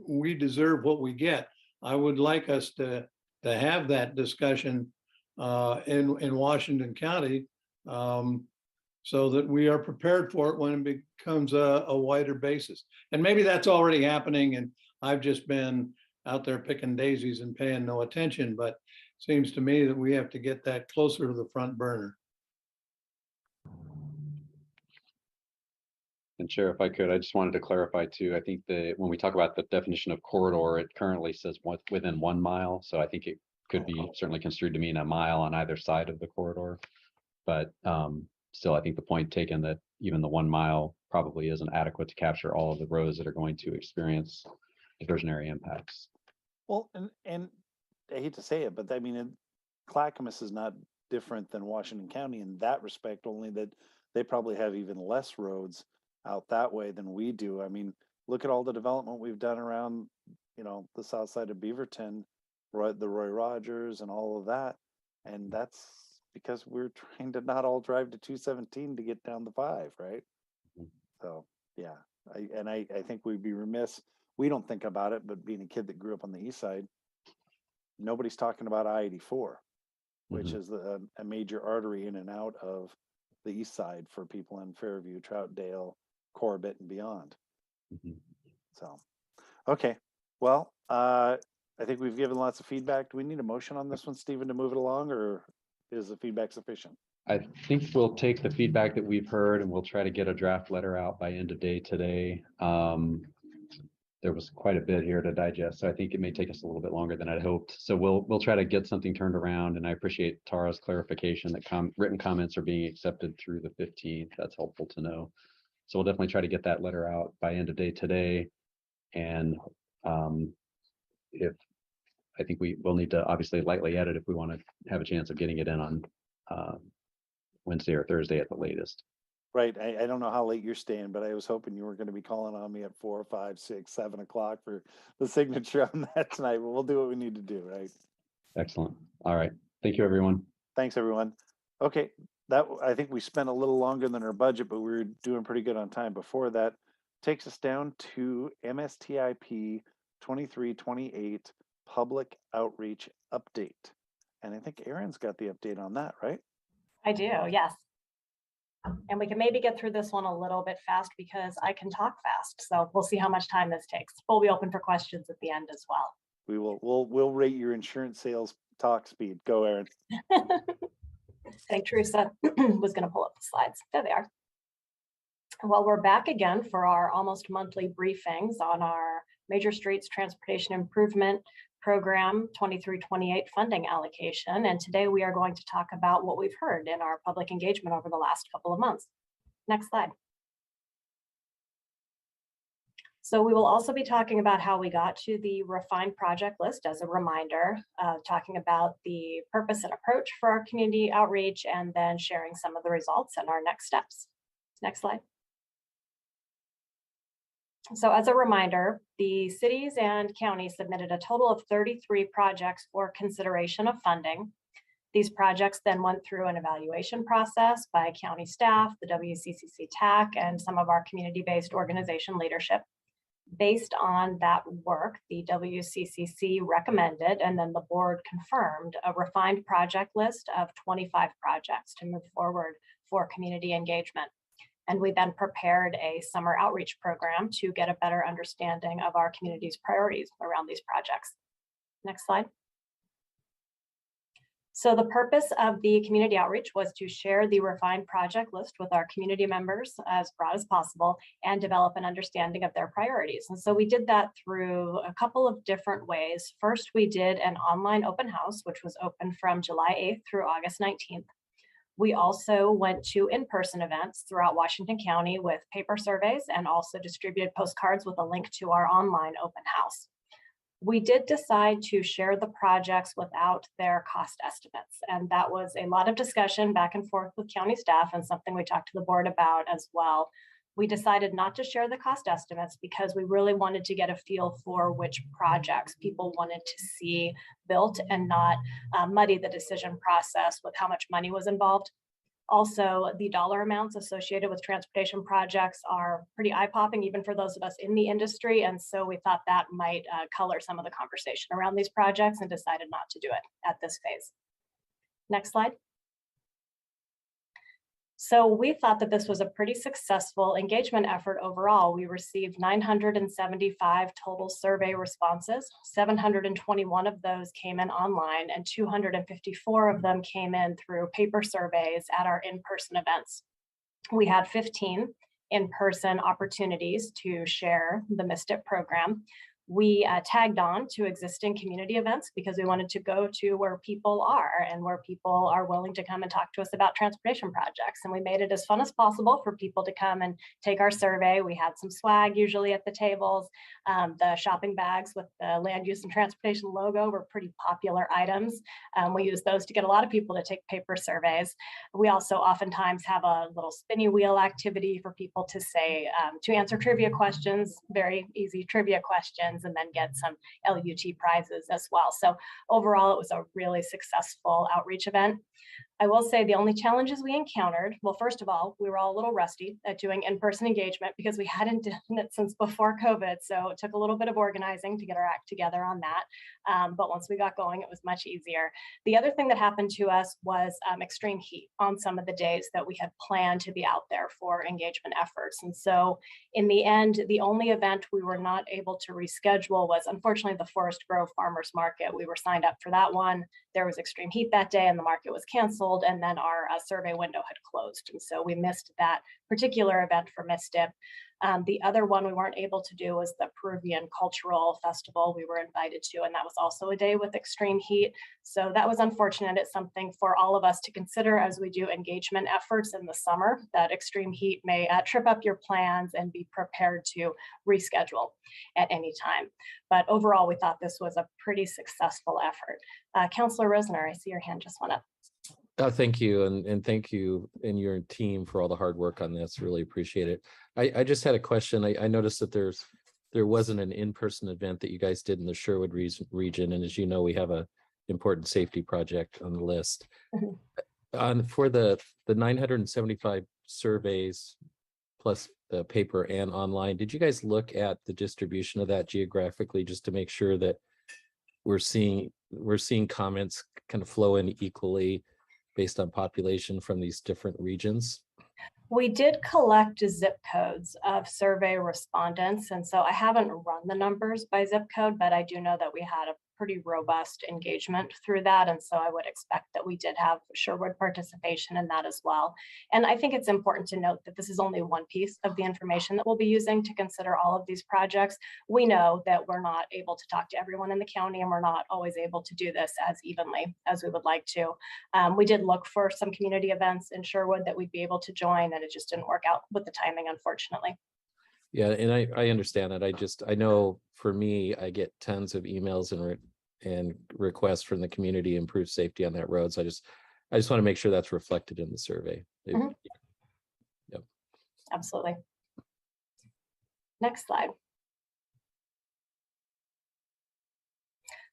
we deserve what we get. I would like us to have that discussion in Washington County, so that we are prepared for it when it becomes a wider basis. And maybe that's already happening, and I've just been out there picking daisies and paying no attention, but it seems to me that we have to get that closer to the front burner. and Chair, if I could, I just wanted to clarify too. I think that when we talk about the definition of corridor, it currently says within 1 mile. So I think it could be certainly construed to mean a mile on either side of the corridor. But still, I think the point taken that even the 1 mile probably isn't adequate to capture all of the roads that are going to experience diversionary impacts. Well, and I hate to say it, but I mean, Clackamas is not different than Washington County in that respect, only that they probably have even less roads out that way than we do. I mean, look at all the development we've done around, the south side of Beaverton, the Roy Rogers and all of that. And that's because we're trying to not all drive to 217 to get down the 5, right? So, yeah, I think we'd be remiss. We don't think about it, but being a kid that grew up on the east side, nobody's talking about I-84, which is a major artery in and out of the east side for people in Fairview, Troutdale, Corbett, and beyond. So, okay. Well, I think we've given lots of feedback. Do we need a motion on this one, Stephen, to move it along, or is the feedback sufficient? I think we'll take the feedback that we've heard and we'll try to get a draft letter out by end of day today. there was quite a bit here to digest. So I think it may take us a little bit longer than I'd hoped. So we'll try to get something turned around. And I appreciate Tara's clarification that written comments are being accepted through the 15th. That's helpful to know. So we'll definitely try to get that letter out by end of day today. And if I think we will need to obviously lightly edit if we want to have a chance of getting it in on Wednesday or Thursday at the latest. Right. I don't know how late you're staying, but I was hoping you were going to be calling on me at 4, 5, 6, 7 o'clock for the signature on that tonight. But we'll do what we need to do, right? Excellent. All right. Thank you, everyone. Thanks, everyone. Okay, I think we spent a little longer than our budget, but we were doing pretty good on time. Before that, takes us down to MSTIP 2328 public outreach update. And I think Aaron's got the update on that, right? I do, yes. And we can maybe get through this one a little bit fast because I can talk fast. So we'll see how much time this takes. We'll be open for questions at the end as well. We'll rate your insurance sales talk speed. Go, Aaron. I think Teresa was going to pull up the slides. There they are. Well, we're back again for our almost monthly briefings on our Major Streets Transportation Improvement Program 2328 funding allocation. And today we are going to talk about what we've heard in our public engagement over the last couple of months. Next slide. So we will also be talking about how we got to the refined project list as a reminder, talking about the purpose and approach for our community outreach, and then sharing some of the results and our next steps. Next slide. So as a reminder, the cities and counties submitted a total of 33 projects for consideration of funding. These projects then went through an evaluation process by county staff, the WCCC TAC, and some of our community-based organization leadership. Based on that work, the WCCC recommended, and then the board confirmed, a refined project list of 25 projects to move forward for community engagement. And we then prepared a summer outreach program to get a better understanding of our community's priorities around these projects. Next slide. So the purpose of the community outreach was to share the refined project list with our community members as broad as possible and develop an understanding of their priorities. And so we did that through a couple of different ways. First, we did an online open house, which was open from July 8th through August 19th. We also went to in-person events throughout Washington County with paper surveys and also distributed postcards with a link to our online open house. We did decide to share the projects without their cost estimates, and that was a lot of discussion back and forth with county staff and something we talked to the board about as well. We decided not to share the cost estimates because we really wanted to get a feel for which projects people wanted to see built and not muddy the decision process with how much money was involved. Also, the dollar amounts associated with transportation projects are pretty eye-popping, even for those of us in the industry. And so we thought that might color some of the conversation around these projects and decided not to do it at this phase. Next slide. So we thought that this was a pretty successful engagement effort overall. We received 975 total survey responses. 721 of those came in online and 254 of them came in through paper surveys at our in-person events. We had 15 in-person opportunities to share the MSTIP program. We tagged on to existing community events because we wanted to go to where people are and where people are willing to come and talk to us about transportation projects. And we made it as fun as possible for people to come and take our survey. We had some swag usually at the tables. The shopping bags with the land use and transportation logo were pretty popular items. We used those to get a lot of people to take paper surveys. We also oftentimes have a little spinny wheel activity for people to say, to answer trivia questions, very easy trivia questions, and then get some LUT prizes as well. So overall, it was a really successful outreach event. I will say the only challenges we encountered, well, first of all, we were all a little rusty at doing in-person engagement because we hadn't done it since before COVID. So it took a little bit of organizing to get our act together on that. But once we got going, it was much easier. The other thing that happened to us was extreme heat on some of the days that we had planned to be out there for engagement efforts. And so in the end, the only event we were not able to reschedule was unfortunately the Forest Grove Farmers Market. We were signed up for that one. There was extreme heat that day and the market was canceled, and then our survey window had closed. And so we missed that particular event for MSTIP. The other one we weren't able to do was the Peruvian Cultural Festival we were invited to, and that was also a day with extreme heat. So that was unfortunate. It's something for all of us to consider as we do engagement efforts in the summer, that extreme heat may trip up your plans, and be prepared to reschedule at any time. But overall, we thought this was a pretty successful effort. Councilor Rosner, I see your hand just went up. Thank you, and thank you and your team for all the hard work on this. Really appreciate it. I just had a question. I noticed that there wasn't an in-person event that you guys did in the Sherwood region, and as you know, we have a important safety project on the list. For the 975 surveys plus the paper and online, did you guys look at the distribution of that geographically, just to make sure that we're seeing comments kind of flow in equally based on population from these different regions? We did collect zip codes of survey respondents, and so I haven't run the numbers by zip code, but I do know that we had a pretty robust engagement through that, and so I would expect that we did have Sherwood participation in that as well. And I think it's important to note that this is only one piece of the information that we'll be using to consider all of these projects. We know that we're not able to talk to everyone in the county, and we're not always able to do this as evenly as we would like to. We did look for some community events in Sherwood that we'd be able to join, and it just didn't work out with the timing, unfortunately. Yeah, and I understand that. I know for me, I get tons of emails and requests from the community to improve safety on that road. So I just want to make sure that's reflected in the survey. Mhm. Yep. Absolutely. Next slide.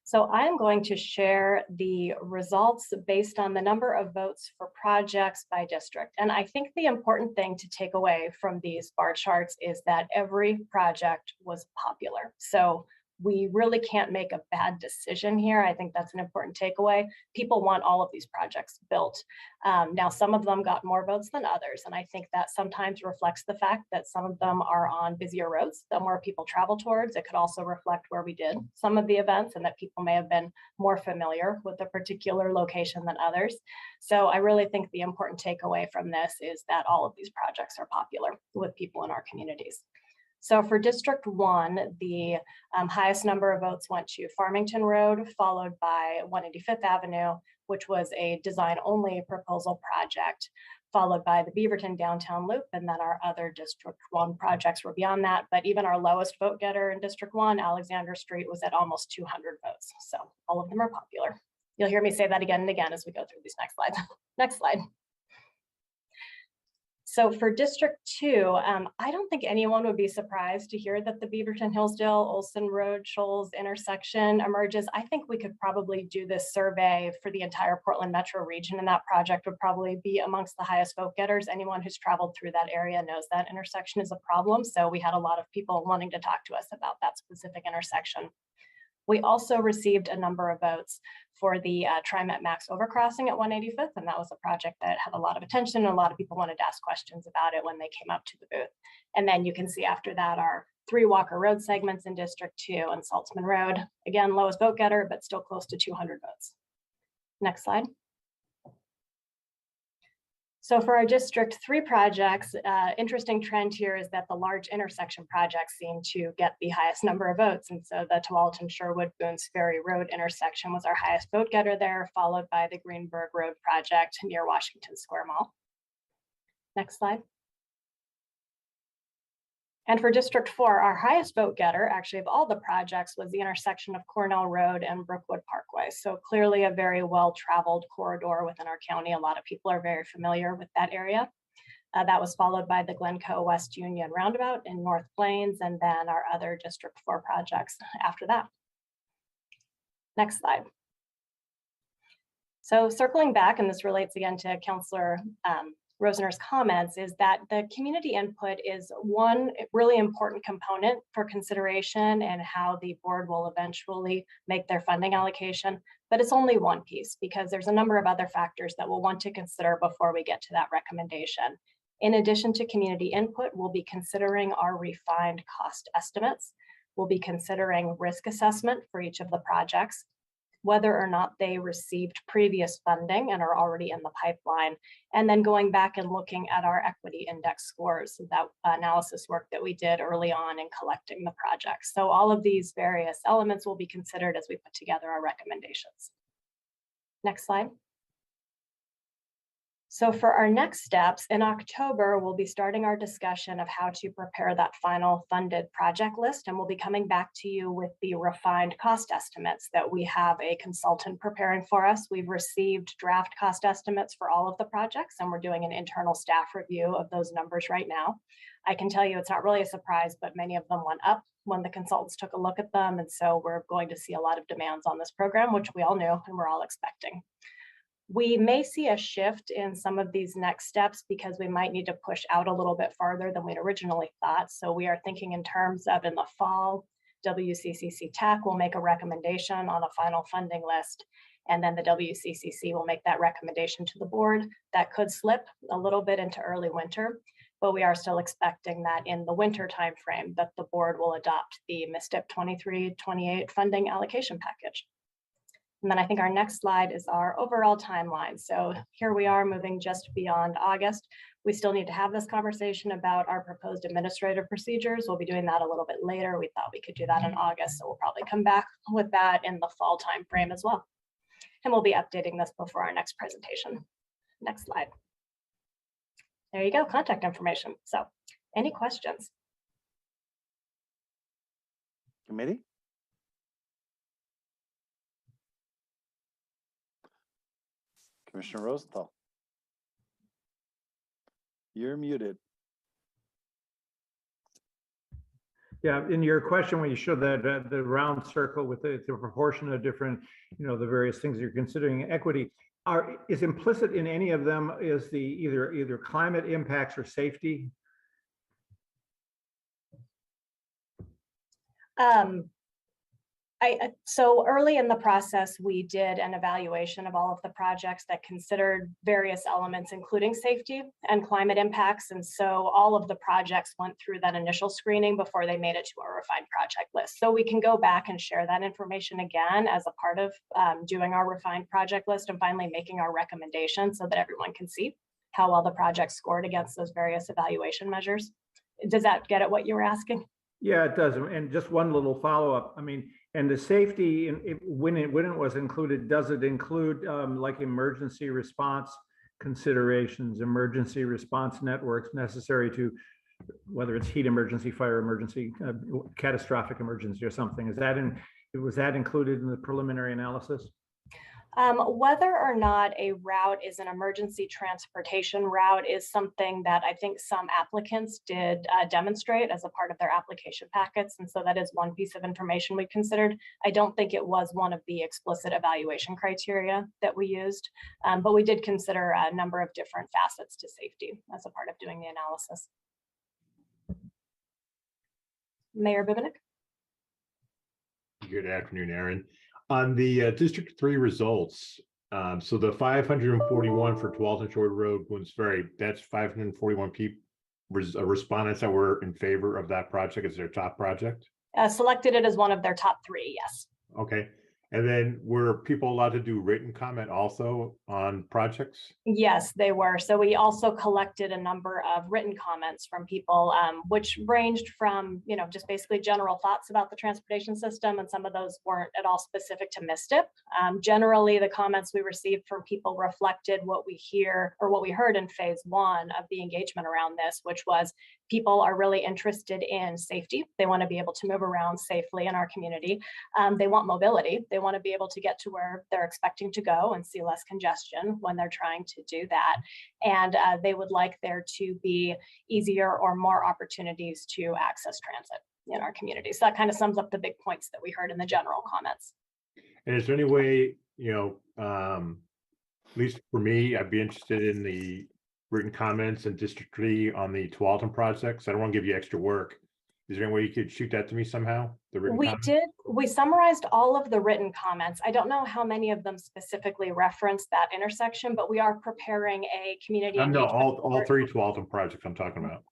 So I'm going to share the results based on the number of votes for projects by district. And I think the important thing to take away from these bar charts is that every project was popular. So we really can't make a bad decision here. I think that's an important takeaway. People want all of these projects built. Now, some of them got more votes than others, and I think that sometimes reflects the fact that some of them are on busier roads that more people travel towards. It could also reflect where we did some of the events and that people may have been more familiar with a particular location than others. So I really think the important takeaway from this is that all of these projects are popular with people in our communities. So for District 1, the highest number of votes went to Farmington Road, followed by 185th Avenue, which was a design-only proposal project, followed by the Beaverton Downtown Loop, and then our other District 1 projects were beyond that. But even our lowest vote getter in District 1, Alexander Street, was at almost 200 votes. So all of them are popular. You'll hear me say that again and again as we go through these next slides. Next slide. So for District 2, I don't think anyone would be surprised to hear that the Beaverton Hillsdale Olson Road Shoals intersection emerges. I think we could probably do this survey for the entire Portland metro region, and that project would probably be amongst the highest vote getters. Anyone who's traveled through that area knows that intersection is a problem. So we had a lot of people wanting to talk to us about that specific intersection. We also received a number of votes for the TriMet Max overcrossing at 185th, and that was a project that had a lot of attention, and a lot of people wanted to ask questions about it when they came up to the booth. And then you can see after that our 3 Walker Road segments in District 2 and Saltzman Road. Again, lowest vote getter, but still close to 200 votes. Next slide. So for our District 3 projects, interesting trend here is that the large intersection projects seem to get the highest number of votes. And so the Tualatin Sherwood Boones Ferry Road intersection was our highest vote getter there, followed by the Greenberg Road project near Washington Square Mall. Next slide. And for District 4, our highest vote getter, actually of all the projects, was the intersection of Cornell Road and Brookwood Parkway. So clearly a very well-traveled corridor within our county. A lot of people are very familiar with that area. That was followed by the Glencoe West Union Roundabout in North Plains, and then our other District 4 projects after that. Next slide. So circling back, and this relates again to Councilor Rosner's comments, is that the community input is one really important component for consideration and how the board will eventually make their funding allocation. But it's only one piece, because there's a number of other factors that we'll want to consider before we get to that recommendation. In addition to community input, we'll be considering our refined cost estimates. We'll be considering risk assessment for each of the projects. whether or not they received previous funding and are already in the pipeline, and then going back and looking at our equity index scores, that analysis work that we did early on in collecting the project. So all of these various elements will be considered as we put together our recommendations. Next slide. So for our next steps, in October, we'll be starting our discussion of how to prepare that final funded project list, and we'll be coming back to you with the refined cost estimates that we have a consultant preparing for us. We've received draft cost estimates for all of the projects, and we're doing an internal staff review of those numbers right now. I can tell you it's not really a surprise, but many of them went up when the consultants took a look at them, and so we're going to see a lot of demands on this program, which we all knew and we're all expecting. We may see a shift in some of these next steps because we might need to push out a little bit farther than we'd originally thought. So we are thinking in terms of in the fall, WCCC TAC will make a recommendation on a final funding list, and then the WCCC will make that recommendation to the board. That could slip a little bit into early winter, but we are still expecting that in the winter timeframe that the board will adopt the MISTIP 23-28 funding allocation package. And then I think our next slide is our overall timeline. So here we are moving just beyond August. We still need to have this conversation about our proposed administrative procedures. We'll be doing that a little bit later. We thought we could do that in August, so we'll probably come back with that in the fall timeframe as well. And we'll be updating this before our next presentation. Next slide. There you go, contact information. So any questions? Committee? Commissioner Rosenthal. You're muted. Yeah, in your question, when you showed that the round circle with the proportion of different, the various things you're considering equity, is implicit in any of them is the either climate impacts or safety? So early in the process, we did an evaluation of all of the projects that considered various elements, including safety and climate impacts. And so all of the projects went through that initial screening before they made it to our refined project list. So we can go back and share that information again as a part of doing our refined project list and finally making our recommendations so that everyone can see how well the project scored against those various evaluation measures. Does that get at what you were asking? Yeah, it does. And just one little follow-up. I mean, and the safety, when it was included, does it include like emergency response considerations, emergency response networks necessary to, whether it's heat emergency, fire emergency, catastrophic emergency or something? Was that included in the preliminary analysis? Whether or not a route is an emergency transportation route is something that I think some applicants did demonstrate as a part of their application packets. And so that is one piece of information we considered. I don't think it was one of the explicit evaluation criteria that we used, but we did consider a number of different facets to safety as a part of doing the analysis. Mayor Bibinick. Good afternoon, Aaron. On the District 3 results, so the 541 for Tualatin Shore Road, Boone's Ferry, that's 541 people, respondents that were in favor of that project as their top project? Selected it as one of their top 3, yes. Okay. And then were people allowed to do written comment also on projects? Yes, they were. So we also collected a number of written comments from people, which ranged from, just basically general thoughts about the transportation system. And some of those weren't at all specific to MISTIP. Generally, the comments we received from people reflected what we heard in phase 1 of the engagement around this, which was people are really interested in safety. They want to be able to move around safely in our community. They want mobility. They want to be able to get to where they're expecting to go and see less congestion when they're trying to do that. And they would like there to be easier or more opportunities to access transit in our community. So that kind of sums up the big points that we heard in the general comments. And is there any way, at least for me, I'd be interested in the written comments in District 3 on the Tualatin projects? I don't want to give you extra work. Is there any way you could shoot that to me somehow? The written comments? We summarized all of the written comments. I don't know how many of them specifically reference that intersection, but we are preparing a community. No, all 3 Tualatin projects I'm talking about.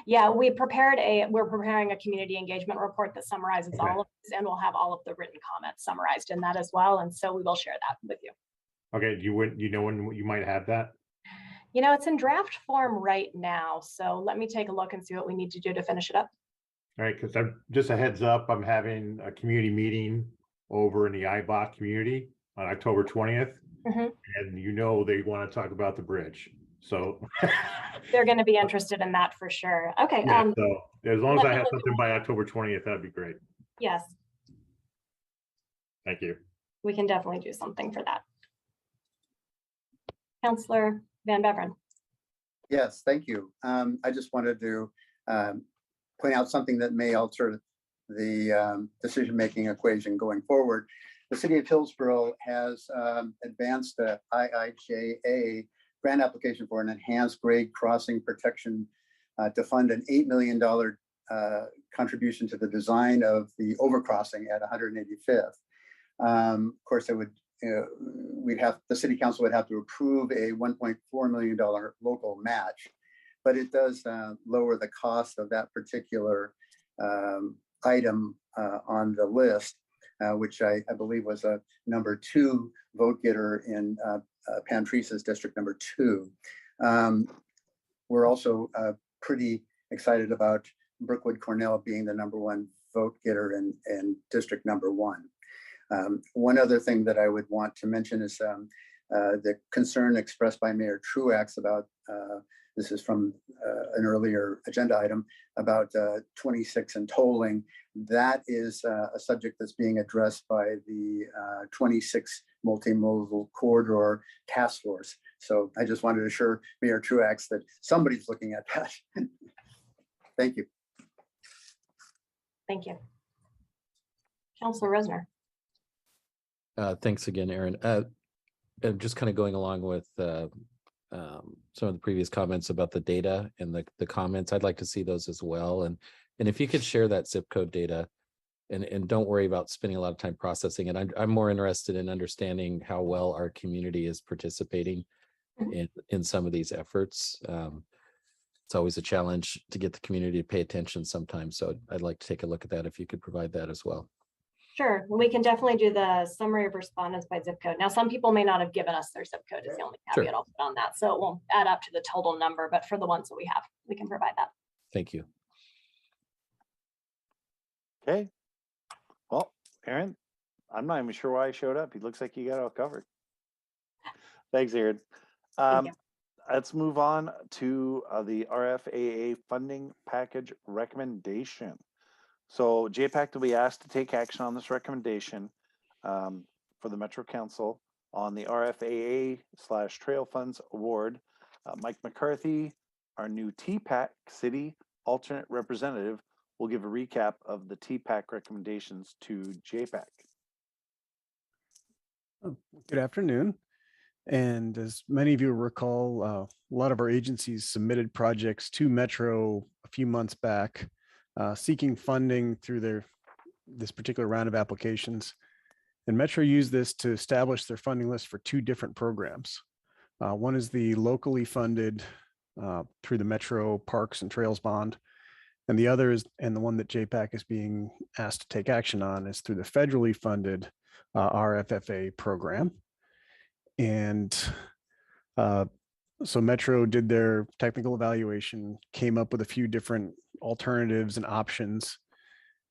Yeah, we're preparing a community engagement report that summarizes Okay. all of this, and we'll have all of the written comments summarized in that as well. And so we will share that with you. Okay, you know when you might have that? You know, it's in draft form right now. So let me take a look and see what we need to do to finish it up. All right, because I'm just a heads up, I'm having a community meeting over in the IBOC community on October 20th. Mhm. And you know they want to talk about the bridge. So They're going to be interested in that for sure. Okay. yeah, so as long as I let me have look something by October 20th, that'd be great. Yes, Thank you. we can definitely do something for that. Councillor Van Beveren. Yes, thank you. I just wanted to point out something that may alter the decision-making equation going forward. The city of Hillsborough has advanced a IIJA grant application for an enhanced grade crossing protection to fund an $8 million contribution to the design of the overcrossing at 185th. Of course, it would the city council would have to approve a $1.4 million local match, but it does lower the cost of that particular item on the list, which I believe was a number 2 vote getter in Pam Teresa's district number 2. We're also pretty excited about Brookwood Cornell being the number 1 vote getter in district number 1. One other thing that I would want to mention is the concern expressed by Mayor Truax about, this is from an earlier agenda item, about 26 and tolling. That is a subject that's being addressed by the 26 multimodal corridor task force. So I just wanted to assure Mayor Truax that somebody's looking at that. Thank you. Thank you. Councillor Resner. Thanks again, Aaron. I'm just kind of going along with some of the previous comments about the data and the comments. I'd like to see those as well. And if you could share that zip code data, and don't worry about spending a lot of time processing it. I'm more interested in understanding how well our community is participating in some of these efforts. It's always a challenge to get the community to pay attention sometimes. So I'd like to take a look at that if you could provide that as well. Sure, we can definitely do the summary of respondents by zip code. Now, some people may not have given us their zip code is the only caveat I'll put on that. So it won't add up to the total number, but for the ones that we have, we can provide that. Thank you. Okay. Well, Aaron, I'm not even sure why he showed up. He looks like he got it all covered. Thanks, Aaron. Let's move on to the RFAA funding package recommendation. So JPAC will be asked to take action on this recommendation for the Metro Council on the RFAA/Trail Funds Award. Mike McCarthy, our new TPAC City alternate representative, will give a recap of the TPAC recommendations to JPAC. Good afternoon. And as many of you recall, a lot of our agencies submitted projects to Metro a few months back, seeking funding through this particular round of applications. And Metro used this to establish their funding list for 2 different programs. One is the locally funded through the Metro Parks and Trails Bond. And the other is, and the one that JPAC is being asked to take action on, is through the federally funded RFFA program. And so Metro did their technical evaluation, came up with a few different alternatives and options,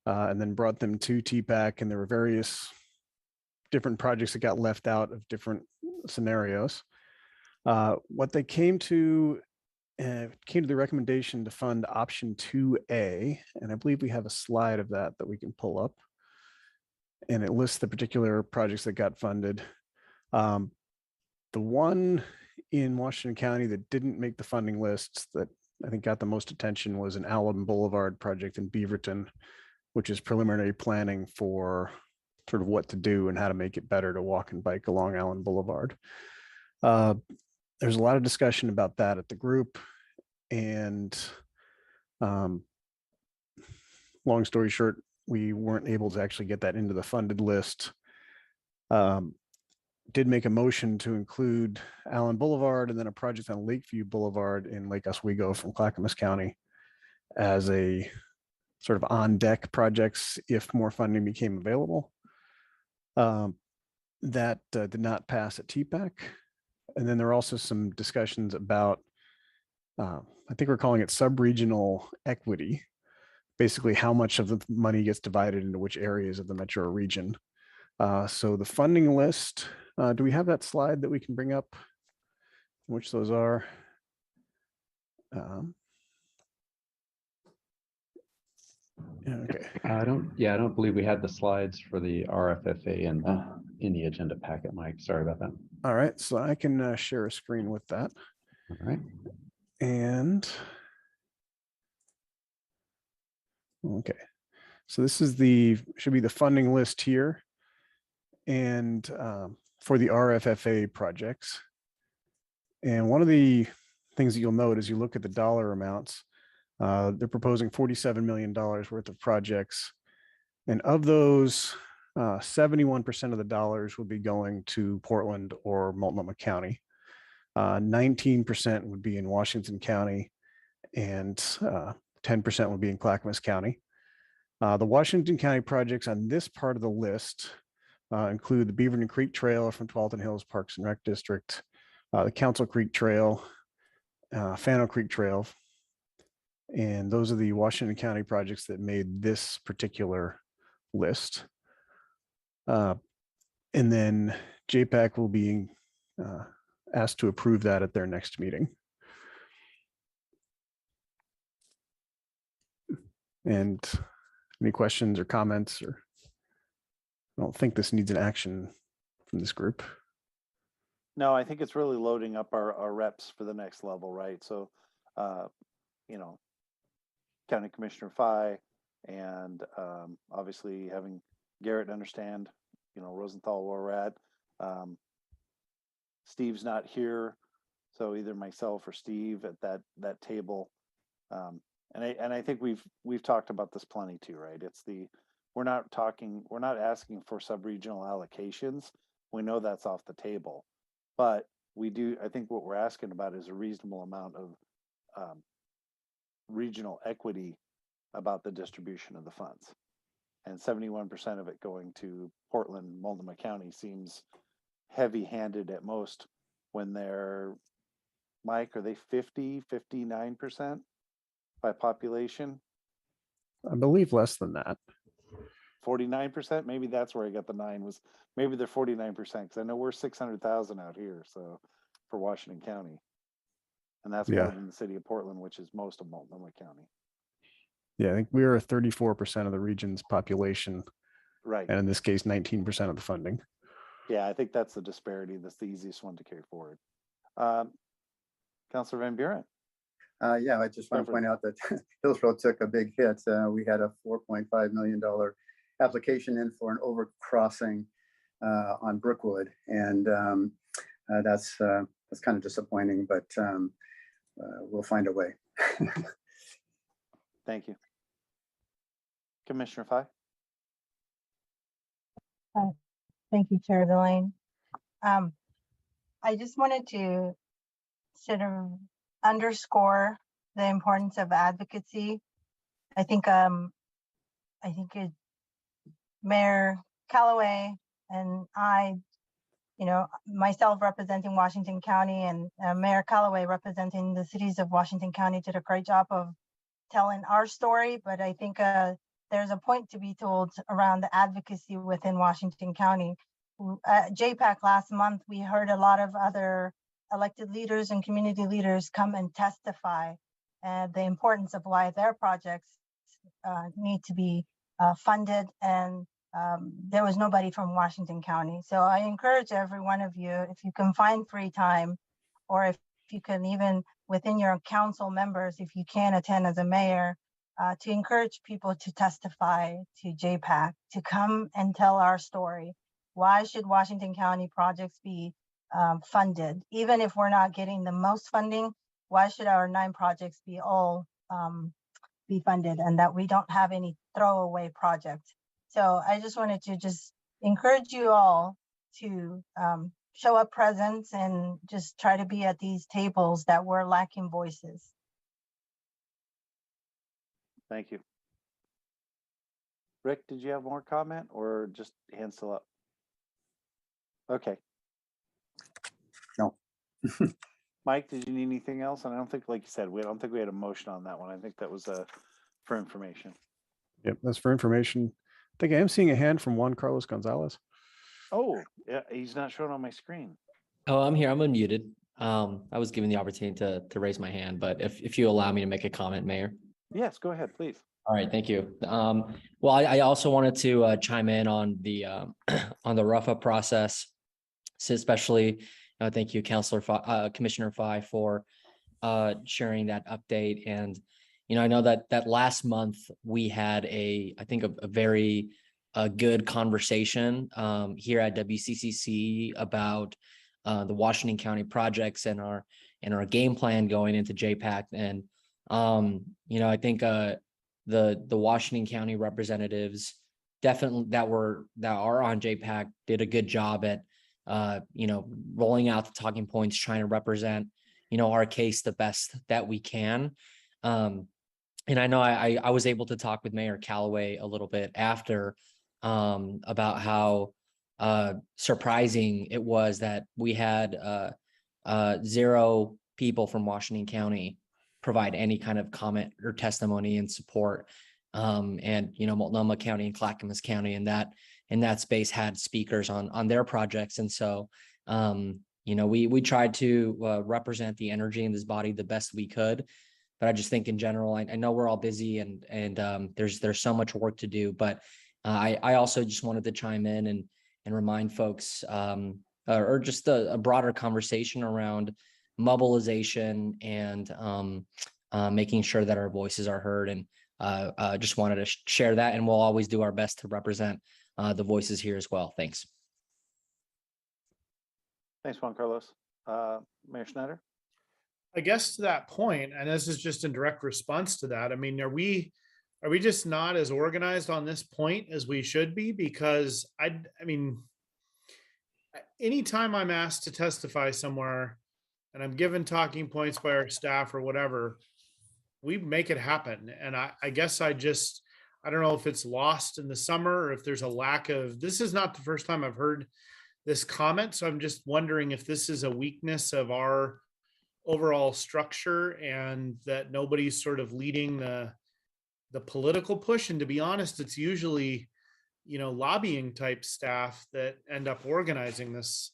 and then brought them to TPAC. And there were various different projects that got left out of different scenarios. What they came to the recommendation to fund option 2A, and I believe we have a slide of that we can pull up, and it lists the particular projects that got funded. The one in Washington County that didn't make the funding lists that I think got the most attention was an Allen Boulevard project in Beaverton, which is preliminary planning for sort of what to do and how to make it better to walk and bike along Allen Boulevard. There's a lot of discussion about that at the group, and long story short, we weren't able to actually get that into the funded list. Did make a motion to include Allen Boulevard and then a project on Lakeview Boulevard in Lake Oswego from Clackamas County. as a sort of on deck projects if more funding became available. That did not pass at TPAC. And then there are also some discussions about, I think we're calling it sub-regional equity, basically how much of the money gets divided into which areas of the metro region. So the funding list, do we have that slide that we can bring up? Which those are? Okay. I don't believe we had the slides for the RFFA in the agenda packet, Mike. Sorry about that. All right, so I can share a screen with that. All right. And okay, so this is should be the funding list here. And for the RFFA projects. And one of the things that you'll note as you look at the dollar amounts, they're proposing $47 million worth of projects. And of those, 71% of the dollars would be going to Portland or Multnomah County. 19% would be in Washington County, and 10% would be in Clackamas County. The Washington County projects on this part of the list include the Beaverton Creek Trail from Tualatin Hills Parks and Rec District, the Council Creek Trail, Fano Creek Trail, and those are the Washington County projects that made this particular list. And then JPAC will be asked to approve that at their next meeting. And any questions or comments? Or I don't think this needs an action from this group. No, I think it's really loading up our reps for the next level, right? So, you know, County Commissioner Fye and obviously having Garrett understand, you know, Rosenthal where we're at. Steve's not here, so either myself or Steve at that table. And I think we've talked about this plenty too, right? We're not asking for sub-regional allocations. We know that's off the table, but I think what we're asking about is a reasonable amount of regional equity about the distribution of the funds. And 71% of it going to Portland, Multnomah County seems heavy-handed at most when they're, Mike, are they 59% by population? I believe less than that. 49%? Maybe that's where I got the 9 was, maybe they're 49% because I know we're 600,000 out here, so for Washington County. And that's more than the city of Portland, which is most of Multnomah County. Yeah, I think we are 34% of the region's population. Right. And in this case, 19% of the funding. Yeah, I think that's the disparity. That's the easiest one to carry forward. Councilor Van Buren. Yeah, I just want to point out that Hillsborough took a big hit. We had a $4.5 million application in for an overcrossing on Brookwood, and that's kind of disappointing, but we'll find a way. Thank you. Commissioner Fye. Thank you, Chair Delane. I just wanted to sort of underscore the importance of advocacy. I think Mayor Callaway and I, you know, myself representing Washington County and Mayor Callaway representing the cities of Washington County did a great job of telling our story, but I think there's a point to be told around the advocacy within Washington County. At JPAC last month, we heard a lot of other elected leaders and community leaders come and testify the importance of why their projects need to be funded, and there was nobody from Washington County. So I encourage every one of you, if you can find free time, or if you can even within your council members, if you can attend as a mayor, to encourage people to testify to JPAC, to come and tell our story. Why should Washington County projects be funded? Even if we're not getting the most funding, why should our 9 projects be all be funded and that we don't have any throwaway projects? So I just wanted to just encourage you all to show up presence and just try to be at these tables that we're lacking voices. Thank you. Rick, did you have more comment or just hands still up? Okay. No. Mike, did you need anything else? And I don't think, like you said, I don't think we had a motion on that one. I think that was for information. Yep, that's for information. I think I am seeing a hand from Juan Carlos Gonzalez. Oh, yeah, he's not showing on my screen. Oh, I'm here. I'm unmuted. I was given the opportunity to raise my hand, but if you allow me to make a comment, Mayor. Yes, go ahead, please. All right, thank you. Well, I also wanted to chime in on the on the rough up process. So especially, thank you, Commissioner Fye, for sharing that update. And I know that last month we had I think a very good conversation here at WCCC about the Washington County projects and our game plan going into JPAC. And I think the Washington County representatives definitely that are on JPAC did a good job at rolling out the talking points, trying to represent our case the best that we can. And I know I was able to talk with Mayor Callaway a little bit after about how surprising it was that we had 0 people from Washington County provide any kind of comment or testimony and support. And Multnomah County and Clackamas County in that space had speakers on their projects. And so we tried to represent the energy in this body the best we could. But I just think in general, I know we're all busy and there's so much work to do. But I also just wanted to chime in and remind folks or just a broader conversation around mobilization and making sure that our voices are heard. And just wanted to share that, and we'll always do our best to represent the voices here as well. Thanks. Thanks, Juan Carlos. Mayor Schneider? I guess to that point, and this is just in direct response to that, I mean, are we just not as organized on this point as we should be? Because I mean, anytime I'm asked to testify somewhere and I'm given talking points by our staff or whatever, we make it happen. And I guess I don't know if it's lost in the summer or if there's a lack of, this is not the first time I've heard this comment. So I'm just wondering if this is a weakness of our overall structure and that nobody's sort of leading the political push. And to be honest, it's usually, lobbying type staff that end up organizing this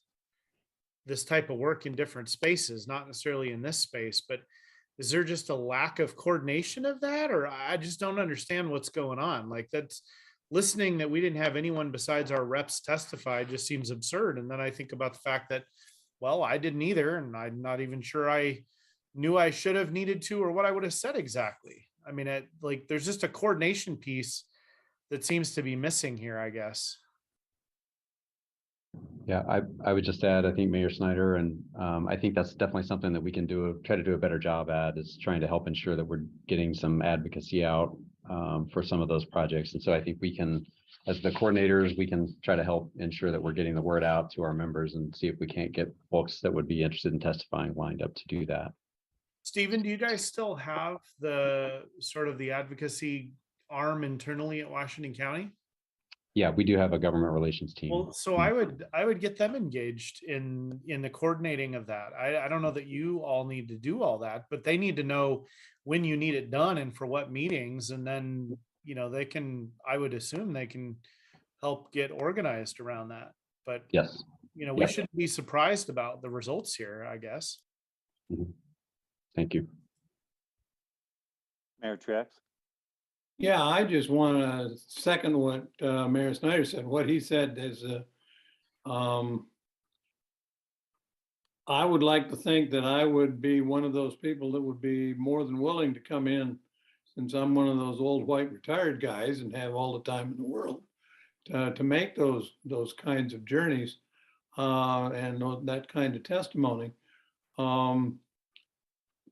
type of work in different spaces, not necessarily in this space. But is there just a lack of coordination of that? Or I just don't understand what's going on. Like, that's listening that we didn't have anyone besides our reps testify just seems absurd. And then I think about the fact that, well, I didn't either. And I'm not even sure I knew I should have needed to, or what I would have said exactly. I mean, there's just a coordination piece that seems to be missing here, I guess. Yeah, I would just add, I think Mayor Snyder, and I think that's definitely something that we can try to do a better job at, is trying to help ensure that we're getting some advocacy out for some of those projects. And so I think we can, as the coordinators, we can try to help ensure that we're getting the word out to our members and see if we can't get folks that would be interested in testifying lined up to do that. Stephen, do you guys still have the sort of the advocacy arm internally at Washington County? Yeah, we do have a government relations team. Well, so I would get them engaged in the coordinating of that. I don't know that you all need to do all that, but they need to know when you need it done and for what meetings. And then, they can, I would assume they can help get organized around that. But yes, we shouldn't be surprised about the results here, I guess. Mm-hmm. Thank you. Mayor Truax? Yeah, I just want to second what Mayor Snyder said. What he said is, I would like to think that I would be one of those people that would be more than willing to come in, since I'm one of those old white retired guys and have all the time in the world to make those kinds of journeys and that kind of testimony.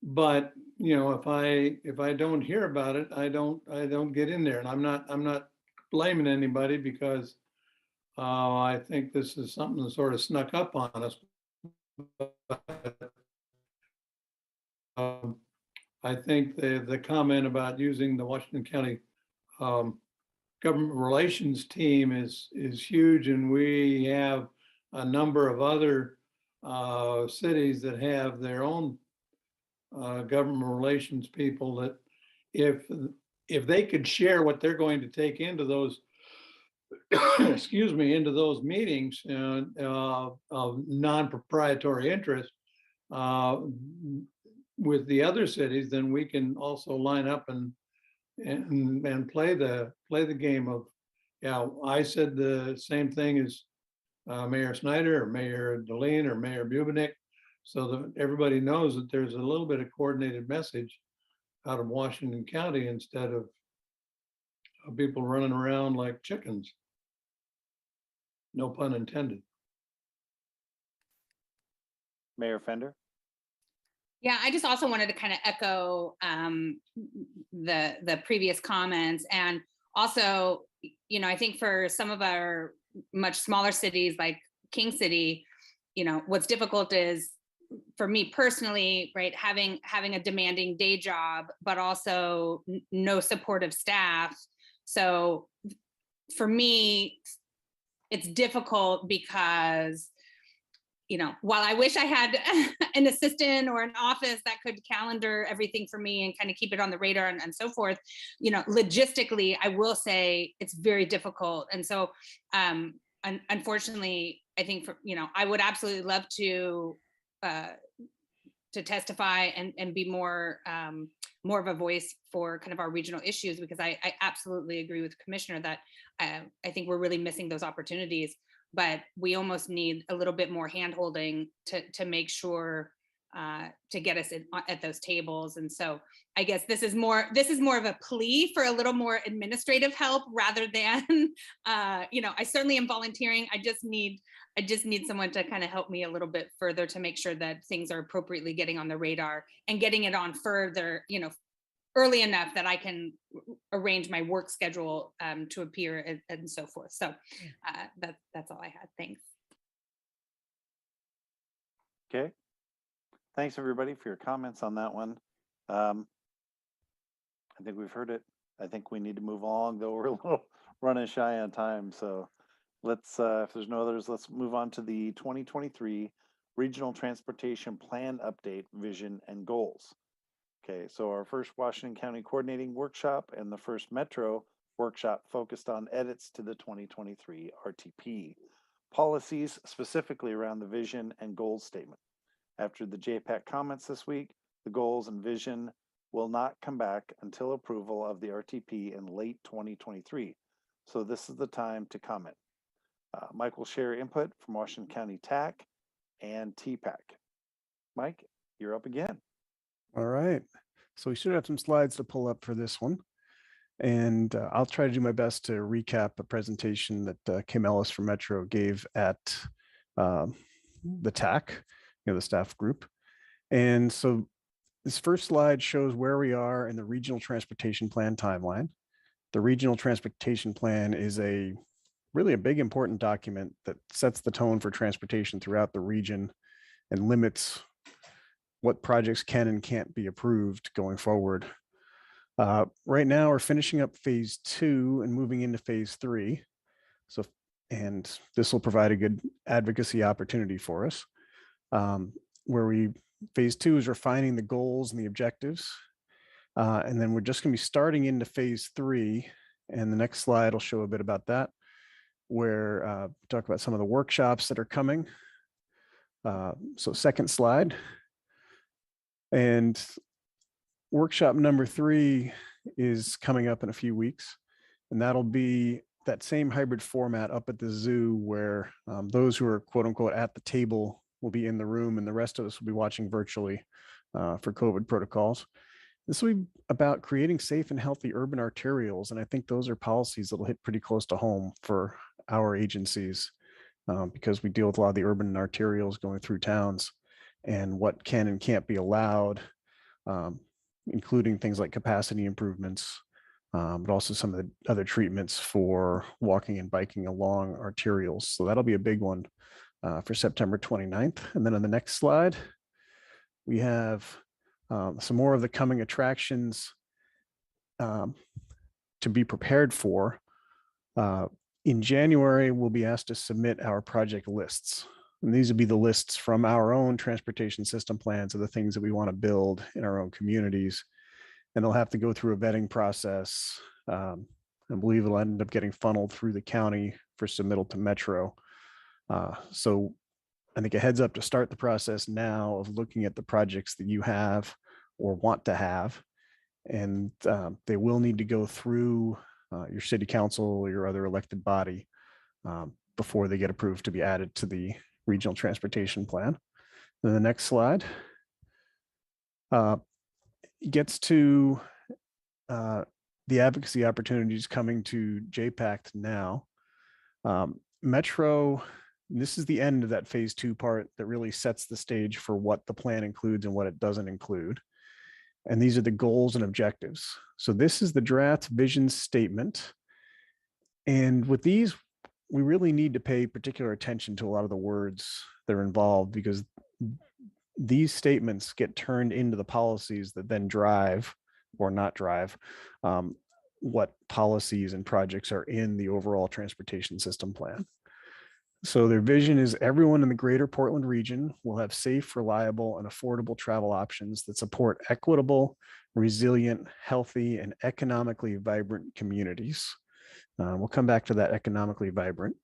But if I don't hear about it, I don't get in there. And I'm not blaming anybody, because I think this is something that sort of snuck up on us. I think the comment about using the Washington County government relations team is huge, and we have a number of other cities that have their own government relations people that if they could share what they're going to take into those excuse me, into those meetings of non-proprietary interest with the other cities, then we can also line up and play the game of, yeah, I said the same thing as Mayor Snyder or Mayor Deline or Mayor Bubenik, so that everybody knows that there's a little bit of coordinated message out of Washington County instead of people running around like chickens. No pun intended. Mayor Fender. Yeah, I just also wanted to kind of echo the previous comments, and also, you know, I think for some of our much smaller cities like King City, you know, what's difficult is, for me personally, right, having a demanding day job, but also no supportive staff. So for me, it's difficult because, you know, while I wish I had an assistant or an office that could calendar everything for me and kind of keep it on the radar and so forth, you know, logistically, I will say it's very difficult. And so, unfortunately, I think you know, I would absolutely love to testify and be more of a voice for kind of our regional issues, because I absolutely agree with the commissioner that I think we're really missing those opportunities, but we almost need a little bit more handholding to make sure to get us at those tables. And so I guess this is more of a plea for a little more administrative help rather than you know, I certainly am volunteering. I just need someone to kind of help me a little bit further to make sure that things are appropriately getting on the radar and getting it on further, you know, early enough that I can arrange my work schedule to appear and so forth. So that's all I had. Thanks. Okay. Thanks everybody for your comments on that one. I think we've heard it. I think we need to move along, though we're a little running shy on time. So let's, if there's no others, let's move on to the 2023 Regional Transportation Plan Update, Vision and Goals. Okay, so our first Washington County Coordinating Workshop and the first Metro Workshop focused on edits to the 2023 RTP policies, specifically around the vision and goals statement. After the JPAC comments this week, the goals and vision will not come back until approval of the RTP in late 2023. So this is the time to comment. Mike will share input from Washington County TAC and TPAC. Mike, you're up again. All right. So we should have some slides to pull up for this one. And I'll try to do my best to recap a presentation that Kim Ellis from Metro gave at the TAC, you know, the staff group. And so this first slide shows where we are in the Regional Transportation Plan timeline. The Regional Transportation Plan is really a big, important document that sets the tone for transportation throughout the region and limits what projects can and can't be approved going forward. Right now, we're finishing up phase 2 and moving into phase 3. So, and this will provide a good advocacy opportunity for us. Phase 2 is refining the goals and the objectives. And then we're just going to be starting into phase 3. And the next slide will show a bit about that, where we talk about some of the workshops that are coming. So second slide. And workshop number 3 is coming up in a few weeks. And that'll be that same hybrid format up at the zoo where those who are quote unquote at the table will be in the room and the rest of us will be watching virtually for COVID protocols. This will be about creating safe and healthy urban arterials. And I think those are policies that'll hit pretty close to home for our agencies because we deal with a lot of the urban arterials going through towns and what can and can't be allowed, including things like capacity improvements, but also some of the other treatments for walking and biking along arterials. So that'll be a big one for September 29th. And then on the next slide, we have Some more of the coming attractions to be prepared for. In January, we'll be asked to submit our project lists. And these would be the lists from our own transportation system plans of the things that we want to build in our own communities. And they'll have to go through a vetting process. I believe it'll end up getting funneled through the county for submittal to Metro. So I think a heads up to start the process now of looking at the projects that you have or want to have. And they will need to go through your city council or your other elected body before they get approved to be added to the regional transportation plan. Then the next slide gets to the advocacy opportunities coming to JPACT now. Metro, this is the end of that phase 2 part that really sets the stage for what the plan includes and what it doesn't include. And these are the goals and objectives. So this is the draft vision statement. And with these, we really need to pay particular attention to a lot of the words that are involved, because these statements get turned into the policies that then drive or not drive what policies and projects are in the overall transportation system plan. So their vision is everyone in the greater Portland region will have safe, reliable, and affordable travel options that support equitable, resilient, healthy, and economically vibrant communities. We'll come back to that economically vibrant.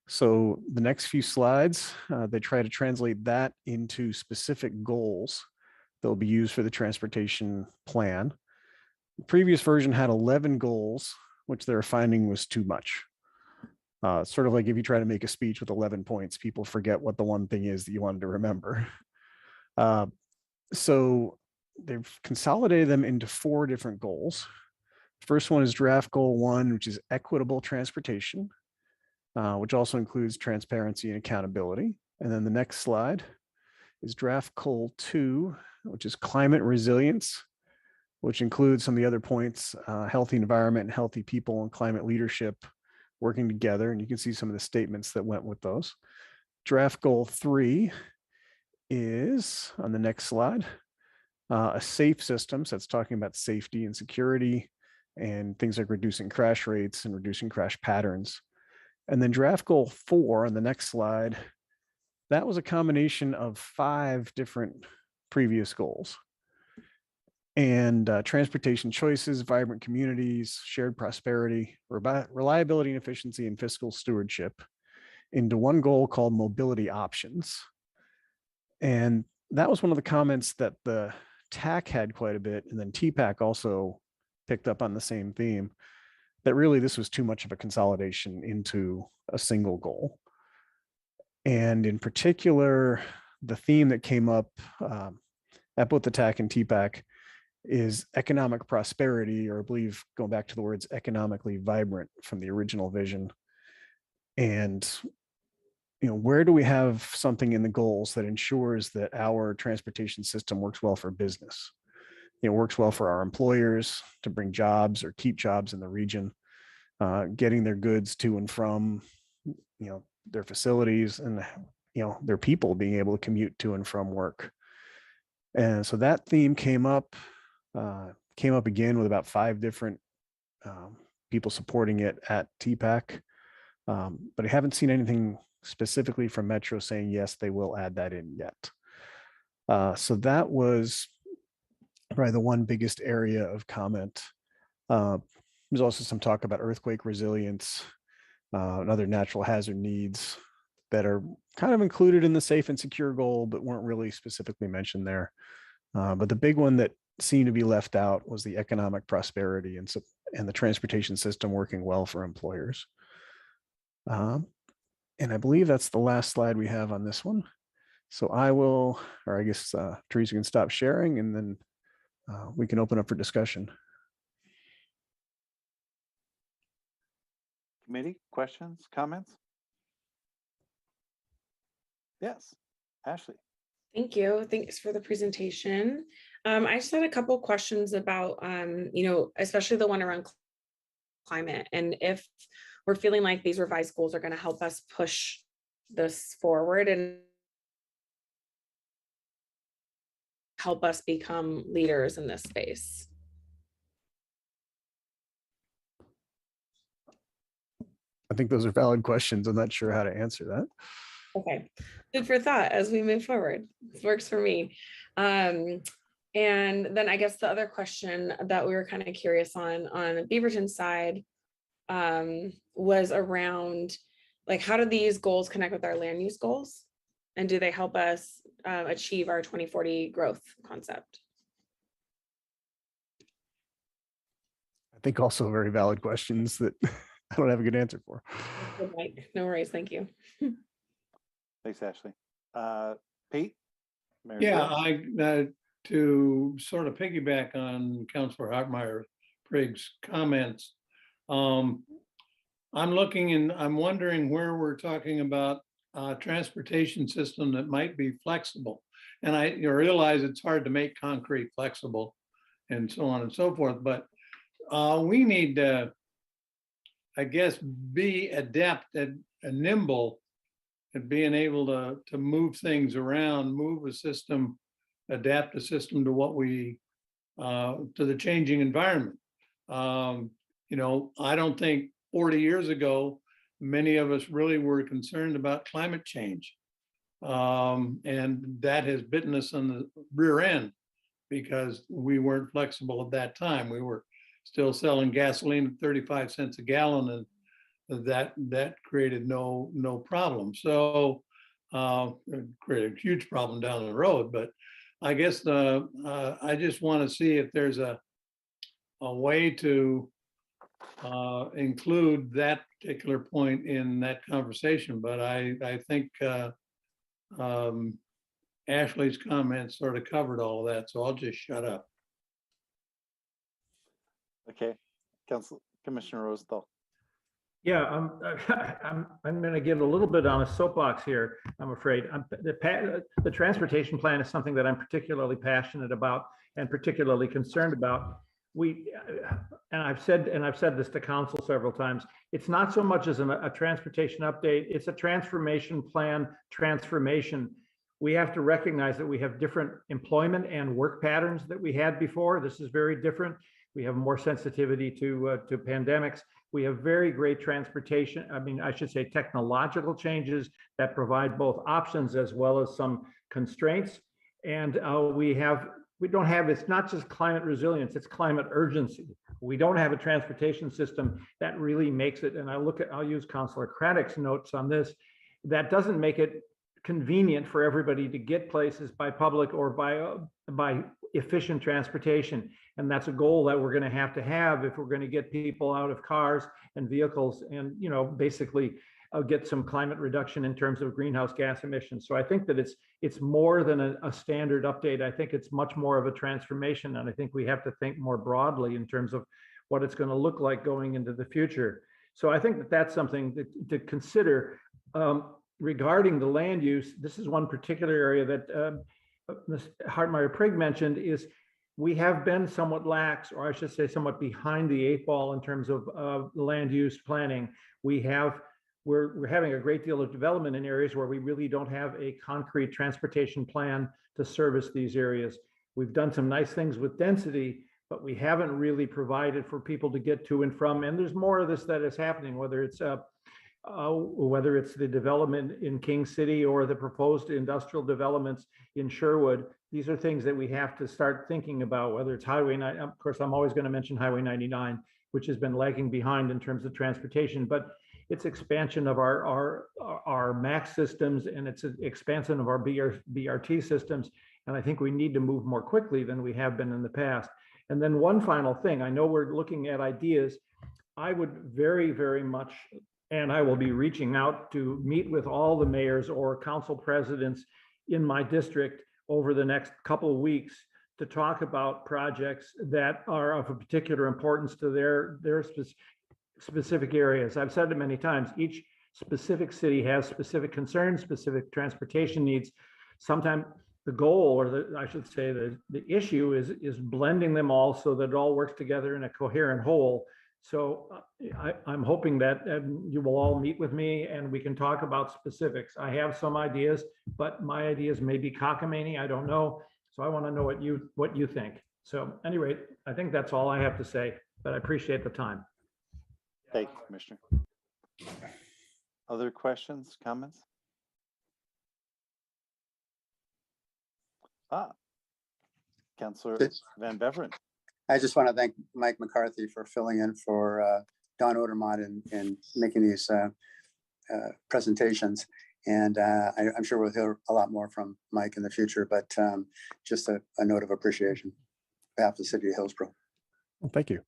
So the next few slides, they try to translate that into specific goals that will be used for the transportation plan. The previous version had 11 goals, which they're finding was too much. Sort of like if you try to make a speech with 11 points, people forget what the one thing is that you wanted to remember. So they've consolidated them into 4 different goals. First one is draft goal 1, which is equitable transportation, which also includes transparency and accountability. And then the next slide is draft goal 2, which is climate resilience, which includes some of the other points, healthy environment and healthy people and climate leadership working together. And you can see some of the statements that went with those. Draft goal 3 is on the next slide, a safe system. So it's talking about safety and security and things like reducing crash rates and reducing crash patterns. And then draft goal 4 on the next slide, that was a combination of 5 different previous goals. And transportation choices, vibrant communities, shared prosperity, reliability and efficiency, and fiscal stewardship into one goal called mobility options. And that was one of the comments that the TAC had quite a bit, and then TPAC also picked up on the same theme, that really this was too much of a consolidation into a single goal. And in particular, the theme that came up at both the TAC and TPAC is economic prosperity, or I believe going back to the words economically vibrant from the original vision. And, you know, where do we have something in the goals that ensures that our transportation system works well for business? It works well for our employers to bring jobs or keep jobs in the region, getting their goods to and from, you know, their facilities, and, you know, their people being able to commute to and from work. And so that theme came up again with about 5 different people supporting it at TPAC. But I haven't seen anything specifically from Metro saying, yes, they will add that in yet. So that was probably the one biggest area of comment. There's also some talk about earthquake resilience and other natural hazard needs that are kind of included in the safe and secure goal, but weren't really specifically mentioned there. But the big one that seemed to be left out was the economic prosperity and the transportation system working well for employers. And I believe that's the last slide we have on this one. So I will, or I guess Teresa can stop sharing, and then we can open up for discussion. Committee, questions, comments? Yes, Ashley. Thank you. Thanks for the presentation. I just had a couple questions about, you know, especially the one around climate, and if we're feeling like these revised goals are going to help us push this forward, and help us become leaders in this space? I think those are valid questions. I'm not sure how to answer that. Okay, food for thought as we move forward. This works for me. And then I guess the other question that we were kind of curious on Beaverton's side was around, like, how do these goals connect with our land use goals? And do they help us achieve our 2040 growth concept? I think also very valid questions that I don't have a good answer for. No worries, thank you. Thanks, Ashley. Pete? Mayor Yeah, Gill? to sort of piggyback on Councilor Hartmeyer Prigg's comments. I'm looking and I'm wondering where we're talking about a transportation system that might be flexible. And I realize it's hard to make concrete flexible and so on and so forth, but we need to, I guess, be adept and nimble at being able to move things around, move a system, adapt a system to what we, to the changing environment. You know, I don't think 40 years ago, many of us really were concerned about climate change. And that has bitten us on the rear end because we weren't flexible at that time. We were still selling gasoline at 35 cents a gallon, and that created no problem. So it created a huge problem down the road. But I guess I just want to see if there's a way to include that particular point in that conversation. But I think Ashley's comments sort of covered all of that, so I'll just shut up. Okay, Commissioner Rosenthal. Yeah, I'm going to get a little bit on a soapbox here, I'm afraid. The transportation plan is something that I'm particularly passionate about and particularly concerned about. I've said this to council several times, it's not so much as a transportation update, it's a transformation plan transformation. We have to recognize that we have different employment and work patterns that we had before. This is very different. We have more sensitivity to pandemics. We have very great transportation. I should say technological changes that provide both options as well as some constraints. And it's not just climate resilience, it's climate urgency. We don't have a transportation system that really makes it, and I'll use Councilor Craddock's notes on this, that doesn't make it convenient for everybody to get places by public or by efficient transportation. And that's a goal that we're going to have if we're going to get people out of cars and vehicles and, basically get some climate reduction in terms of greenhouse gas emissions. So I think that it's more than a standard update. I think it's much more of a transformation. And I think we have to think more broadly in terms of what it's going to look like going into the future. So I think that that's something to consider. Regarding the land use, this is one particular area that Ms. Hartmeyer Prigg mentioned, is we have been somewhat lax, or I should say somewhat behind the 8 ball in terms of land use planning. We're having a great deal of development in areas where we really don't have a concrete transportation plan to service these areas. We've done some nice things with density, but we haven't really provided for people to get to and from. And there's more of this that is happening, whether it's the development in King City or the proposed industrial developments in Sherwood. These are things that we have to start thinking about, whether it's Highway 9. Of course, I'm always going to mention Highway 99, which has been lagging behind in terms of transportation, but it's expansion of our MAX systems, and it's an expansion of our BRT systems. And I think we need to move more quickly than we have been in the past. And then one final thing, I know we're looking at ideas. I would very, very much, and I will be reaching out to meet with all the mayors or council presidents in my district over the next couple of weeks to talk about projects that are of a particular importance to their specific areas. I've said it many times, each specific city has specific concerns, specific transportation needs. Sometimes the goal, or I should say the issue is blending them all so that it all works together in a coherent whole. So I'm hoping that you will all meet with me and we can talk about specifics. I have some ideas, but my ideas may be cockamamie, I don't know. So I want to know what you think. So anyway, I think that's all I have to say, but I appreciate the time. Thank you, Commissioner. Other questions, comments? Councillor Van Beveren. I just want to thank Mike McCarthy for filling in for Don Odermatt and making these presentations. And I'm sure we'll hear a lot more from Mike in the future, but just a note of appreciation on behalf of the city of Hillsborough. Well, thank you.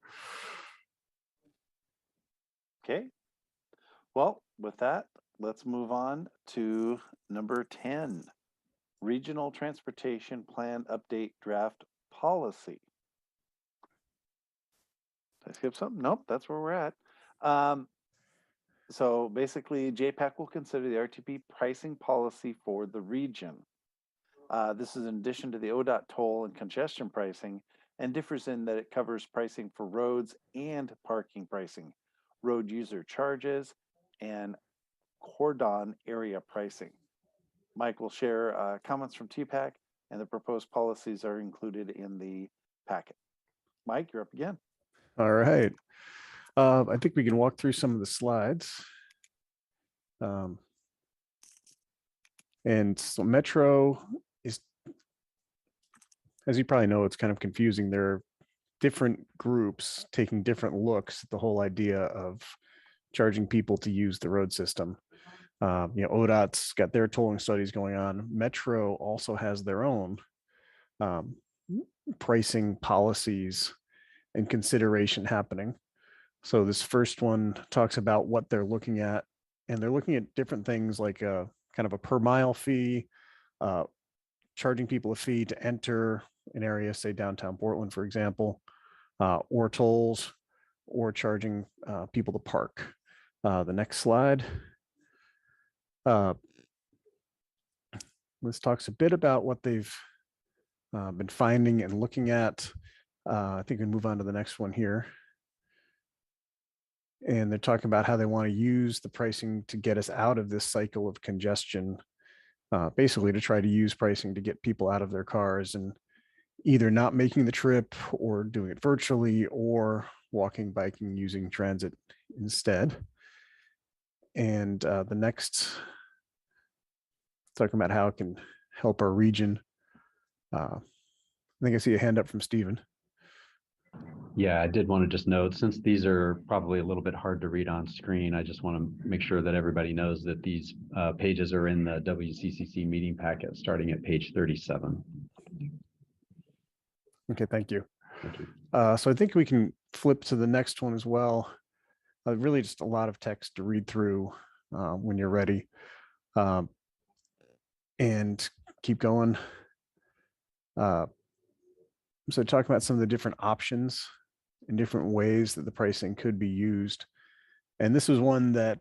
Okay. Well, with that, let's move on to number 10, Regional Transportation Plan Update Draft Policy. Did I skip something? Nope, that's where we're at. So basically, JPAC will consider the RTP pricing policy for the region. This is in addition to the ODOT toll and congestion pricing, and differs in that it covers pricing for roads and parking pricing, road user charges, and cordon area pricing. Mike will share comments from TPAC, and the proposed policies are included in the packet. Mike, you're up again. All right. I think we can walk through some of the slides. And so Metro is, as you probably know, it's kind of confusing. There are different groups taking different looks at the whole idea of charging people to use the road system. ODOT's got their tolling studies going on. Metro also has their own pricing policies and consideration happening. So this first one talks about what they're looking at, and they're looking at different things like a kind of a per mile fee, charging people a fee to enter an area, say downtown Portland, for example, or tolls, or charging people to park. The next slide. This talks a bit about what they've been finding and looking at. I think we can move on to the next one here. And they're talking about how they want to use the pricing to get us out of this cycle of congestion, basically to try to use pricing to get people out of their cars and either not making the trip or doing it virtually or walking, biking, using transit instead. And the next, talking about how it can help our region. I think I see a hand up from Stephen. Yeah, I did want to just note, since these are probably a little bit hard to read on screen, I just want to make sure that everybody knows that these pages are in the WCCC meeting packet, starting at page 37. Okay, thank you. So I think we can flip to the next one as well. Really just a lot of text to read through when you're ready. And keep going. So talking about some of the different options and different ways that the pricing could be used. And this was one that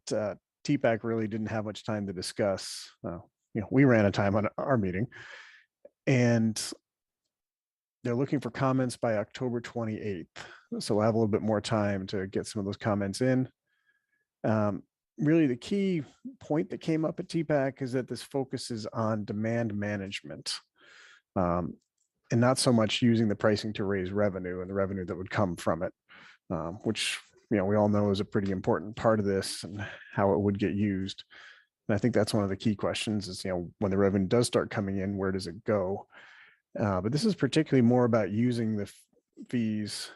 TPAC really didn't have much time to discuss. We ran out of time on our meeting, and they're looking for comments by October 28th. So we'll have a little bit more time to get some of those comments in. Really, the key point that came up at TPAC is that this focuses on demand management. And not so much using the pricing to raise revenue and the revenue that would come from it, which we all know is a pretty important part of this and how it would get used. And I think that's one of the key questions is, when the revenue does start coming in, where does it go? But this is particularly more about using the fees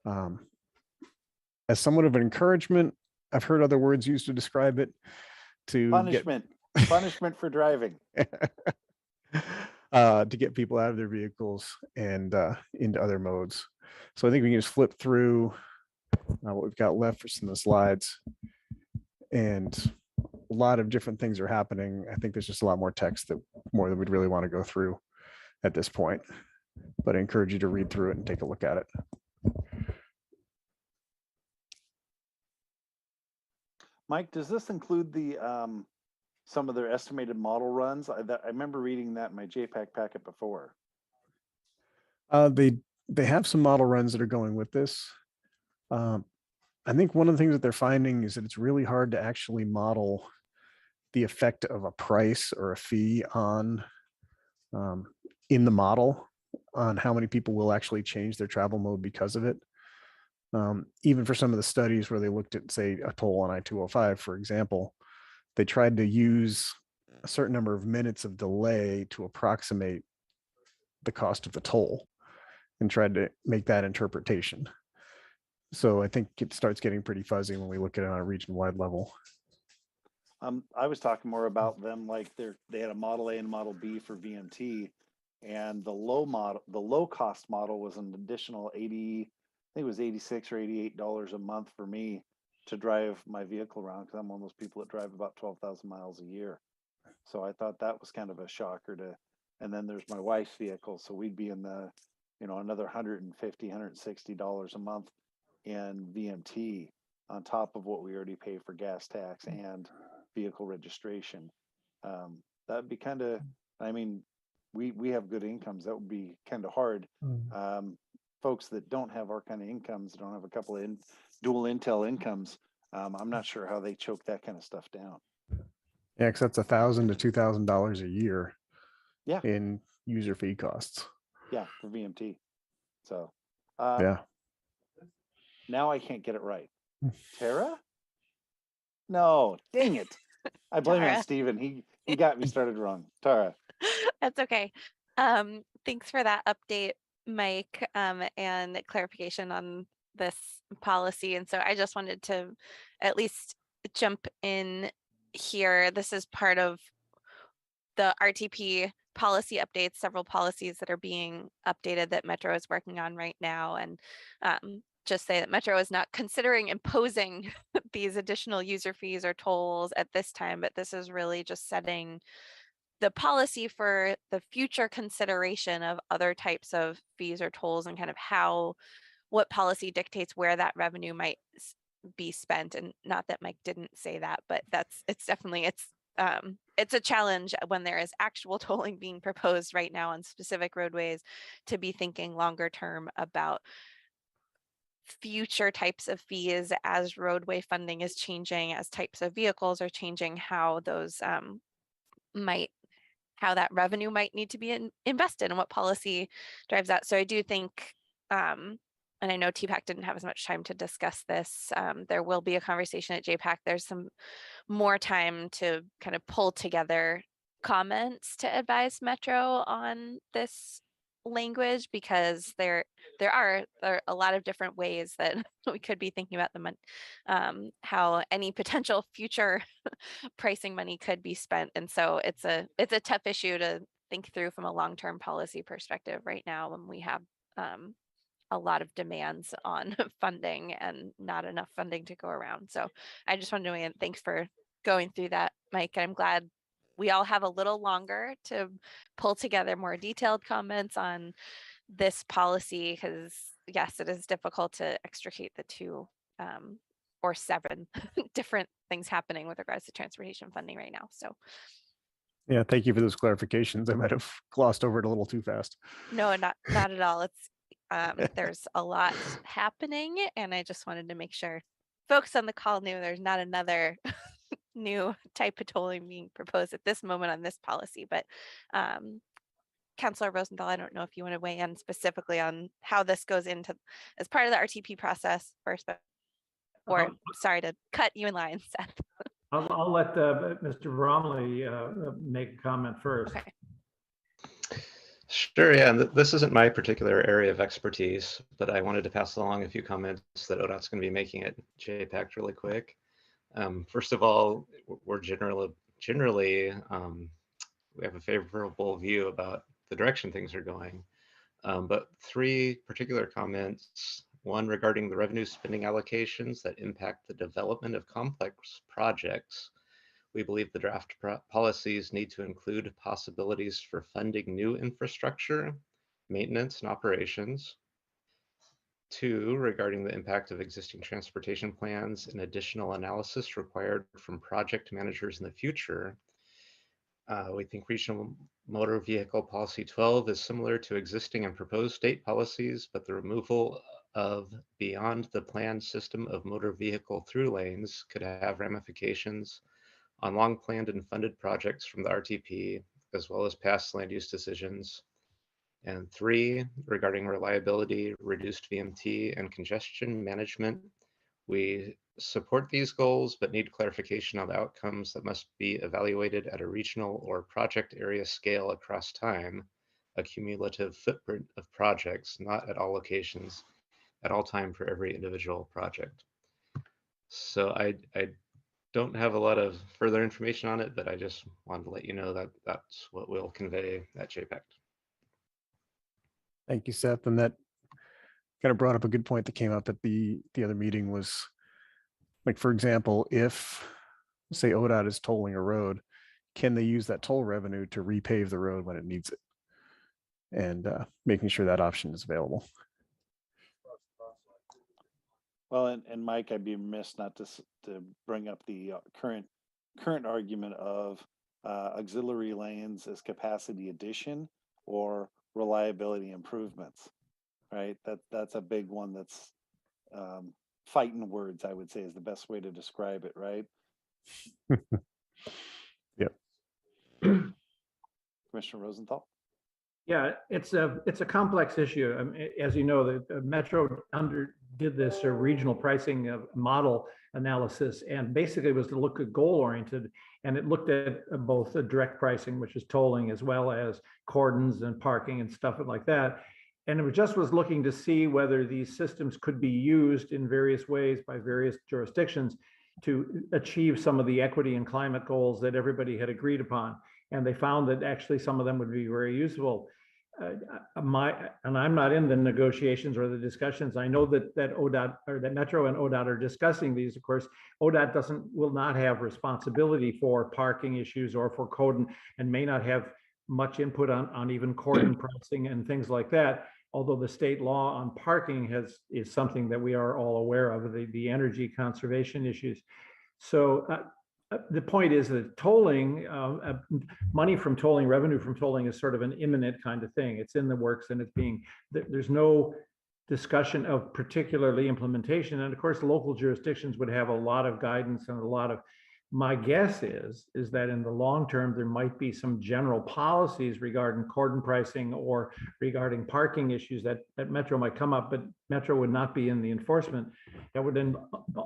as somewhat of an encouragement. I've heard other words used to describe it. Punishment for driving. To get people out of their vehicles and into other modes. So I think we can just flip through what we've got left for some of the slides. And a lot of different things are happening. I think there's just a lot more text that we'd really want to go through at this point. But I encourage you to read through it and take a look at it. Mike, does this include the some of their estimated model runs? I remember reading that in my JPAC packet before. They have some model runs that are going with this. I think one of the things that they're finding is that it's really hard to actually model the effect of a price or a fee on in the model. on how many people will actually change their travel mode because of it. Even for some of the studies where they looked at, say, a toll on I-205, for example, they tried to use a certain number of minutes of delay to approximate the cost of the toll and tried to make that interpretation. So I think it starts getting pretty fuzzy when we look at it on a region-wide level. I was talking more about them like they had a Model A and Model B for VMT, and the low cost model was an additional 80, I think it was 86 or $88 a month for me to drive my vehicle around, because I'm one of those people that drive about 12,000 miles a year. So I thought that was kind of a shocker and then there's my wife's vehicle, so we'd be in the, another $150, $160 a month in VMT on top of what we already pay for gas tax and vehicle registration. That'd be kind of, we have good incomes. That would be kind of hard. Folks that don't have our kind of incomes, don't have a couple of dual Intel incomes, I'm not sure how they choke that kind of stuff down. Yeah, because that's $1,000 to $2,000 a year. Yeah. In user fee costs. Yeah, for VMT. So yeah. Now I can't get it right. Tara? No, dang it. I blame it on Tara. Steven. He got me started wrong. Tara. That's okay. Thanks for that update, Mike, and clarification on this policy. And so I just wanted to at least jump in here. This is part of the RTP policy updates, several policies that are being updated that Metro is working on right now. And just say that Metro is not considering imposing these additional user fees or tolls at this time, but this is really just setting the policy for the future consideration of other types of fees or tolls and kind of what policy dictates where that revenue might be spent. And not that Mike didn't say that, but it's a challenge when there is actual tolling being proposed right now on specific roadways to be thinking longer term about future types of fees as roadway funding is changing, as types of vehicles are changing, how those how that revenue might need to be invested and what policy drives that. So I do think, and I know TPAC didn't have as much time to discuss this. There will be a conversation at JPAC. There's some more time to kind of pull together comments to advise Metro on this language, because there are a lot of different ways that we could be thinking about how any potential future pricing money could be spent. And so it's a tough issue to think through from a long-term policy perspective right now when we have a lot of demands on funding and not enough funding to go around. So I just wanted to weigh in. Thanks for going through that, Mike. And I'm glad we all have a little longer to pull together more detailed comments on this policy, because yes, it is difficult to extricate the two or seven different things happening with regards to transportation funding right now. So Yeah, thank you for those clarifications. I might have glossed over it a little too fast. no, not at all. It's there's a lot happening, and I just wanted to make sure folks on the call knew there's not another new type of tolling being proposed at this moment on this policy. But Councilor Rosenthal, I don't know if you want to weigh in specifically on how this goes into as part of the RTP process first, but sorry to cut you in line, Seth. I'll let Mr. Bromley make a comment first. Okay. Sure, yeah, and this isn't my particular area of expertise, but I wanted to pass along a few comments that ODOT's going to be making at JPAC really quick. First of all, we're generally we have a favorable view about the direction things are going, but three particular comments. One regarding the revenue spending allocations that impact the development of complex projects. We believe the draft policies need to include possibilities for funding new infrastructure, maintenance, and operations. Two, regarding the impact of existing transportation plans and additional analysis required from project managers in the future. We think Regional Motor Vehicle Policy 12 is similar to existing and proposed state policies, but the removal of beyond the planned system of motor vehicle through lanes could have ramifications on long planned and funded projects from the RTP, as well as past land use decisions. And 3, regarding reliability, reduced VMT, and congestion management, we support these goals, but need clarification on the outcomes that must be evaluated at a regional or project area scale across time, a cumulative footprint of projects, not at all locations, at all time for every individual project. So I don't have a lot of further information on it, but I just wanted to let you know that that's what we'll convey at JPEC. Thank you, Seth. And that kind of brought up a good point that came up at the other meeting was, like, for example, if say ODOT is tolling a road, can they use that toll revenue to repave the road when it needs it? And making sure that option is available. Well, and Mike, I'd be remiss not to bring up the current argument of auxiliary lanes as capacity addition or reliability improvements, right? That's a big one that's fighting words, I would say, is the best way to describe it, right? Yep. Commissioner Rosenthal? Yeah, it's a complex issue. As you know, the Metro did this regional pricing model analysis, and basically it was to look at goal oriented, and it looked at both the direct pricing, which is tolling, as well as cordons and parking and stuff like that. And it was looking to see whether these systems could be used in various ways by various jurisdictions to achieve some of the equity and climate goals that everybody had agreed upon. And they found that actually some of them would be very useful. And I'm not in the negotiations or the discussions. I know that ODOT or that Metro and ODOT are discussing these. Of course, ODOT will not have responsibility for parking issues or for code, and may not have much input on even cordon pricing and things like that. Although the state law on parking is something that we are all aware of, the energy conservation issues. So the point is that tolling, money from tolling, revenue from tolling is sort of an imminent kind of thing. It's in the works, and there's no discussion of particularly implementation. And of course, local jurisdictions would have a lot of guidance and my guess is that in the long term, there might be some general policies regarding cordon pricing or regarding parking issues that Metro might come up, but Metro would not be in the enforcement. That would then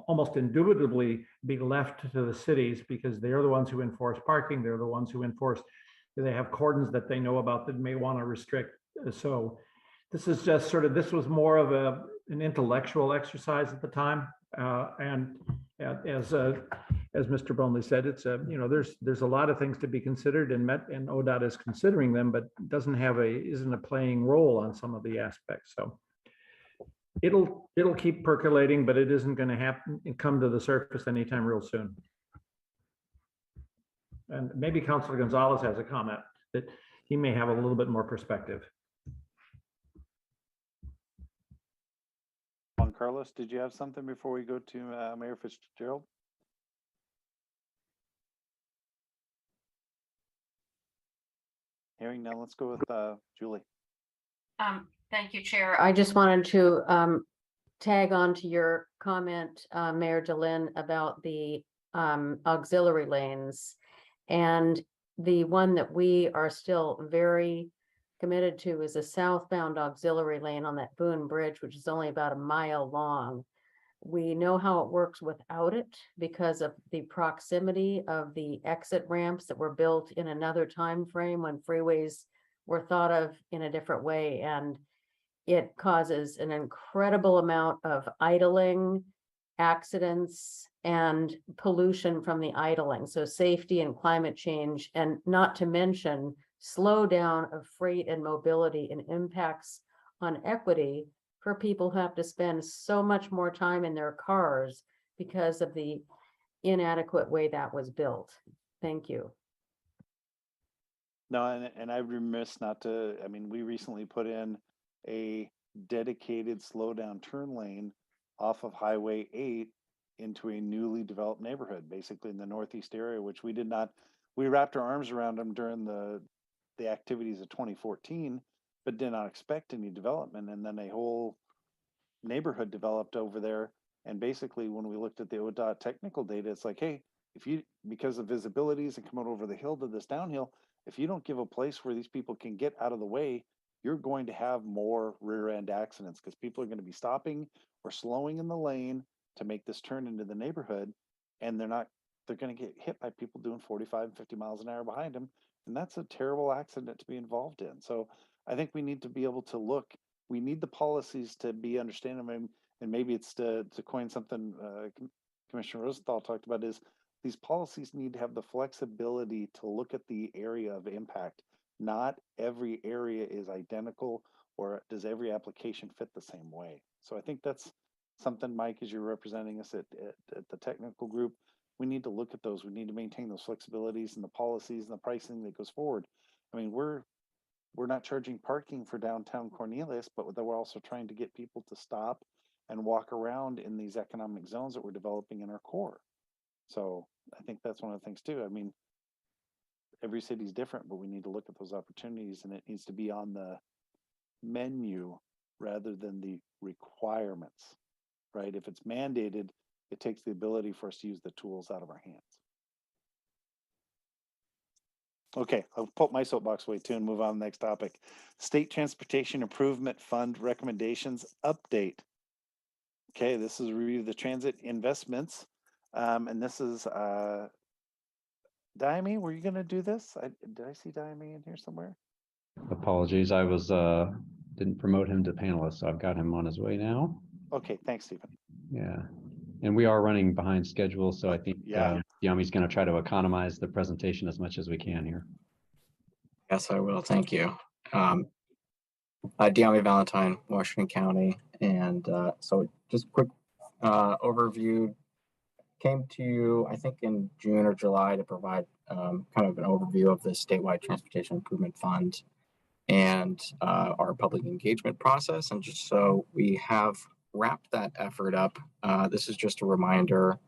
almost indubitably be left to the cities, because they are the ones who enforce parking. They're the ones who enforce, they have cordons that they know about that may want to restrict. So this is just this was more of an intellectual exercise at the time. And as Mr. Bromley said, it's there's a lot of things to be considered, and ODOT is considering them, but isn't a playing role on some of the aspects. So it'll keep percolating, but it isn't going to happen and come to the surface anytime real soon. And maybe Councilor Gonzalez has a comment that he may have a little bit more perspective. Juan Carlos, did you have something before we go to Mayor Fitzgerald? Hearing none, let's go with Julie. Thank you, Chair. I just wanted to tag on to your comment, Mayor DeLynn, about the auxiliary lanes. And the one that we are still very committed to is a southbound auxiliary lane on that Boone Bridge, which is only about a mile long. We know how it works without it because of the proximity of the exit ramps that were built in another time frame when freeways were thought of in a different way. And it causes an incredible amount of idling, accidents, and pollution from the idling. So safety and climate change, and not to mention slowdown of freight and mobility and impacts on equity for people who have to spend so much more time in their cars because of the inadequate way that was built. Thank you. No, and I'm remiss not to, we recently put in a dedicated slow down turn lane off of Highway 8 into a newly developed neighborhood, basically in the northeast area, which we wrapped our arms around them during the activities of 2014, but did not expect any development. And then a whole neighborhood developed over there. And basically, when we looked at the ODOT technical data, it's like, hey, because of visibilities and coming over the hill to this downhill, if you don't give a place where these people can get out of the way you're going to have more rear end accidents because people are going to be stopping or slowing in the lane to make this turn into the neighborhood. And they're going to get hit by people doing 45 and 50 miles an hour behind them. And that's a terrible accident to be involved in. So I think we need to be able to look, we need the policies to be understandable. And maybe it's to coin something Commissioner Rosenthal talked about, is these policies need to have the flexibility to look at the area of impact. Not every area is identical, or does every application fit the same way. So I think that's something, Mike, as you're representing us at the technical group, we need to look at those. We need to maintain those flexibilities and the policies and the pricing that goes forward. I mean, we're not charging parking for downtown Cornelius, but we're also trying to get people to stop and walk around in these economic zones that we're developing in our core. So I think that's one of the things too. I mean, every city's different, but we need to look at those opportunities, and it needs to be on the menu rather than the requirements, right? If it's mandated, it takes the ability for us to use the tools out of our hands. Okay, I'll put my soapbox away too and move on to the next topic. State Transportation Improvement Fund recommendations update. Okay, this is a review of the transit investments. And this is Diame, were you going to do this? Did I see Diame in here somewhere? Apologies, I was didn't promote him to panelist, so I've got him on his way now. Okay, thanks, Stephen. Yeah, and we are running behind schedule, so I think Yeah. Yami's going to try to economize the presentation as much as we can here. Yes, I will. Thank you. Diami Valentine, Washington County. And so just quick overview. Came to you, I think, in June or July to provide kind of an overview of the statewide transportation improvement fund and our public engagement process. And just so we have wrapped that effort up, this is just a reminder.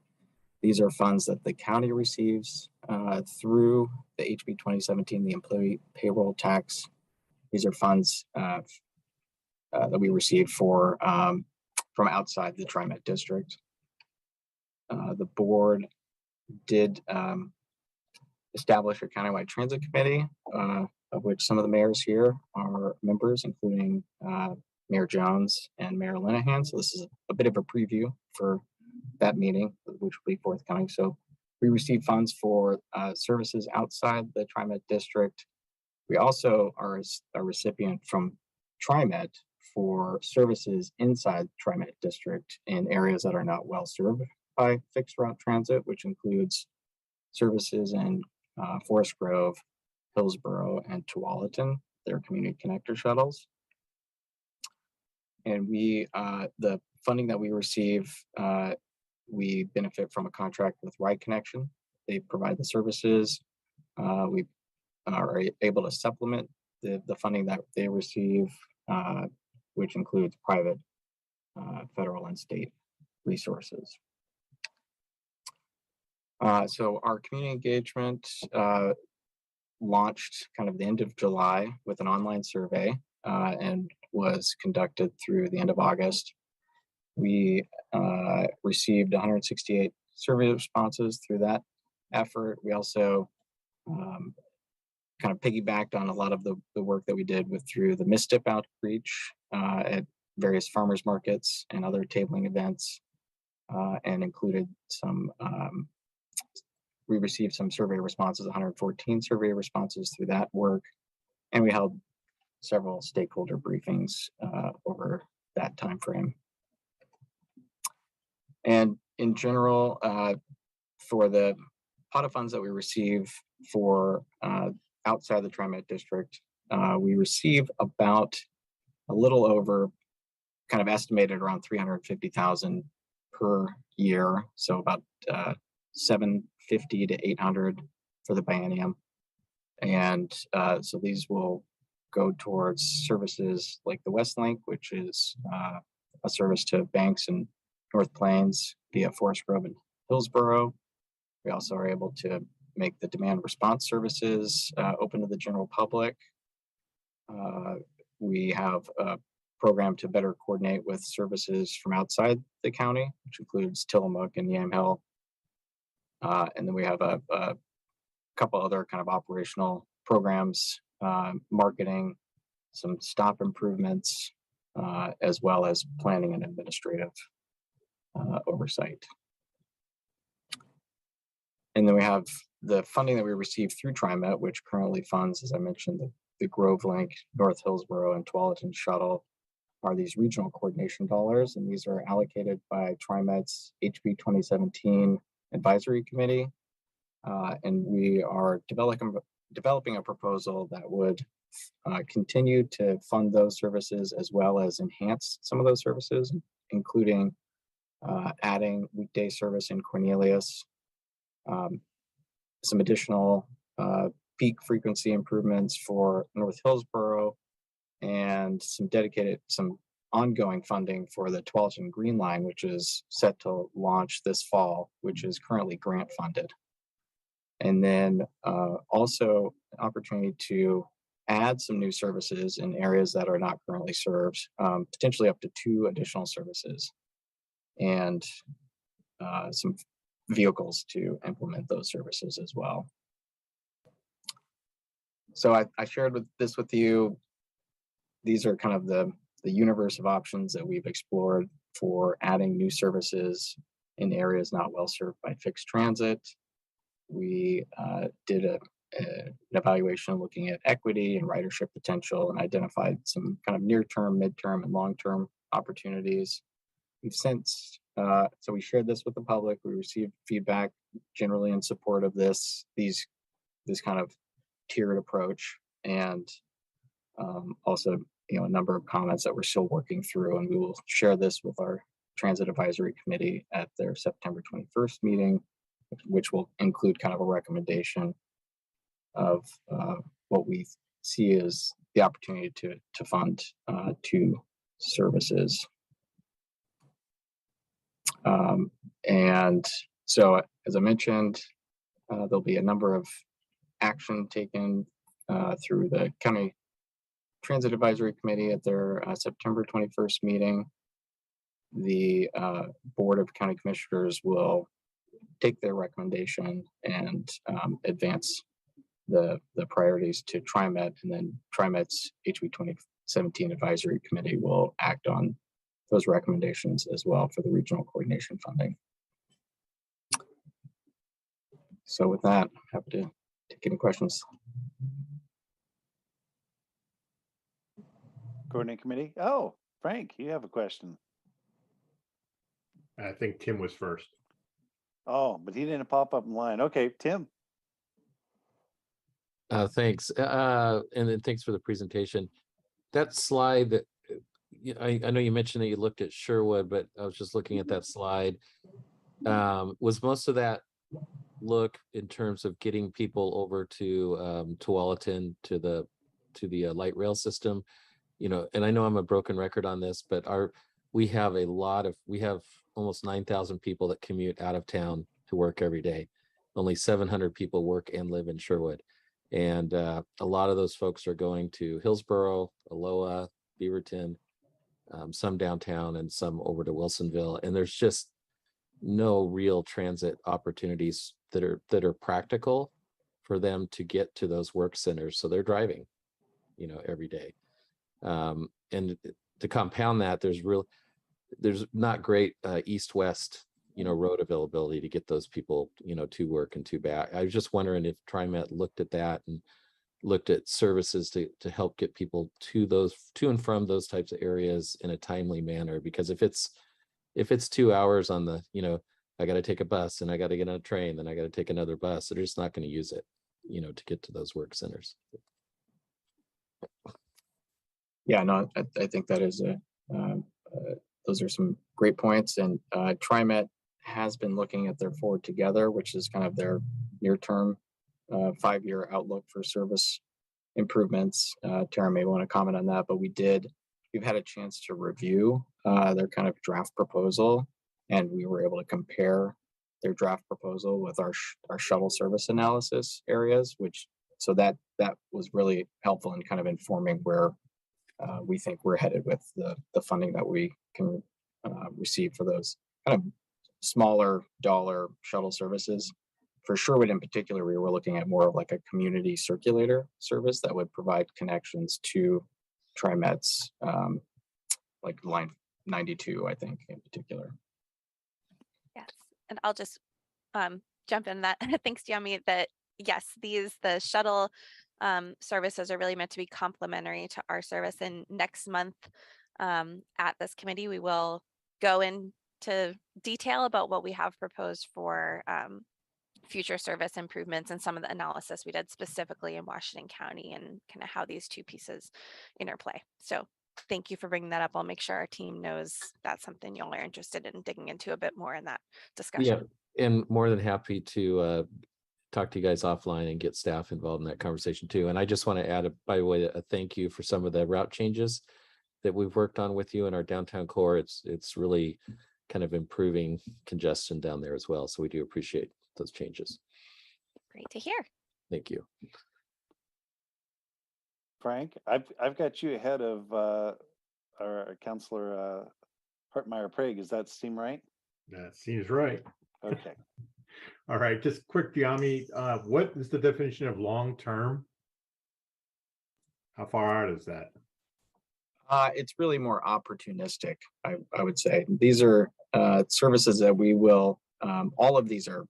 These are funds that the county receives through the HB 2017, the employee payroll tax. These are funds that we receive for from outside the TriMet district. The board did establish a countywide transit committee, of which some of the mayors here are members, including Mayor Jones and Mayor Linehan. So this is a bit of a preview for that meeting, which will be forthcoming. So we receive funds for services outside the TriMet district. We also are a recipient from TriMet for services inside TriMet district in areas that are not well served by fixed route transit, which includes services in Forest Grove, Hillsborough, and Tualatin, their community connector shuttles. And we, the funding that we receive, we benefit from a contract with Ride Connection. They provide the services. We are able to supplement the funding that they receive, which includes private, federal, and state resources. So our community engagement launched kind of the end of July with an online survey and was conducted through the end of August. We received 168 survey responses through that effort. We also kind of piggybacked on a lot of the work that we did through the MISTIP outreach at various farmers markets and other tabling events, and included some, we received some survey responses, 114 survey responses through that work. And we held several stakeholder briefings over that time frame. And in general, for the pot of funds that we receive for outside the TriMet district, we receive about a little over, kind of estimated around 350,000 per year. So about 750 to 800 for the biennium. And so these will go towards services like the Westlink, which is a service to banks in North Plains via Forest Grove and Hillsborough. We also are able to make the demand response services open to the general public. We have a program to better coordinate with services from outside the county, which includes Tillamook and Yamhill. And then we have a couple other kind of operational programs, marketing, some stop improvements, as well as planning and administrative oversight. And then we have the funding that we received through TriMet, which currently funds, as I mentioned, the Grove Link, North Hillsborough, and Tualatin Shuttle are these regional coordination dollars, and these are allocated by TriMet's HB 2017 Advisory Committee. And we are developing a proposal that would continue to fund those services as well as enhance some of those services, including adding weekday service in Cornelius, some additional peak frequency improvements for North Hillsborough, and some ongoing funding for the Tualatin Green Line, which is set to launch this fall, which is currently grant funded. And then also an opportunity to add some new services in areas that are not currently served, potentially up to 2 additional services, and some vehicles to implement those services as well. So I shared this with you. These are kind of the universe of options that we've explored for adding new services in areas not well served by fixed transit. We did an evaluation looking at equity and ridership potential and identified some kind of near-term, mid-term, and long-term opportunities. We've since, so we shared this with the public. We received feedback generally in support of this kind of tiered approach, and also, a number of comments that we're still working through, and we will share this with our Transit Advisory Committee at their September 21st meeting, which will include kind of a recommendation of what we see as the opportunity to fund 2 services. And so, as I mentioned, there'll be a number of action taken through the County Transit Advisory Committee at their September 21st meeting. The Board of County Commissioners will take their recommendation and advance the priorities to TriMet, and then TriMet's HB 2017 Advisory Committee will act on those recommendations as well for the regional coordination funding. So with that, happy to take any questions. Coordinating committee. Oh, Frank, you have a question. I think Tim was first. Oh, but he didn't pop up in line. Okay, Tim. Thanks. And then thanks for the presentation. That slide that I know you mentioned that you looked at Sherwood, but I was just looking at that slide. Was most of that look in terms of getting people over to Tualatin to the light rail system? And I know I'm a broken record on this, but we have almost 9,000 people that commute out of town to work every day. Only 700 people work and live in Sherwood. And a lot of those folks are going to Hillsborough, Aloha, Beaverton, some downtown, and some over to Wilsonville. And there's just no real transit opportunities that are practical for them to get to those work centers. So they're driving, every day. And to compound that, there's not great east-west, road availability to get those people, to work and to back. I was just wondering if TriMet looked at that and looked at services to help get people to and from those types of areas in a timely manner. Because if it's 2 hours on the, I got to take a bus and I got to get on a train, then I got to take another bus, they're just not going to use it, to get to those work centers. Yeah, no, I think that is those are some great points. And TriMet has been looking at their Forward Together, which is kind of their near-term 5-year outlook for service improvements. Tara may want to comment on that, but we've had a chance to review their kind of draft proposal, and we were able to compare their draft proposal with our shuttle service analysis areas, so that was really helpful in kind of informing where we think we're headed with the funding that we can receive for those kind of smaller dollar shuttle services. For Sherwood in particular, we were looking at more of like a community circulator service that would provide connections to TriMet's like line 92, I think in particular. Yes, and I'll just jump in that. Thanks, Yami. That yes, the shuttle services are really meant to be complementary to our service. And next month at this committee, we will go into detail about what we have proposed for future service improvements and some of the analysis we did specifically in Washington County and kind of how these two pieces interplay. So thank you for bringing that up. I'll make sure our team knows that's something y'all are interested in digging into a bit more in that discussion. Yeah, and more than happy to talk to you guys offline and get staff involved in that conversation too. And I just want to add, by the way, a thank you for some of the route changes that we've worked on with you in our downtown core. It's really kind of improving congestion down there as well. So we do appreciate those changes. Great to hear. Thank you. Frank, I've got you ahead of our Councilor Hartmeyer Prague. Does that seem right? That seems right. Okay. All right, just quick, Yami, what is the definition of long-term? How far out is that? It's really more opportunistic, I would say. These are services that we will, all of these are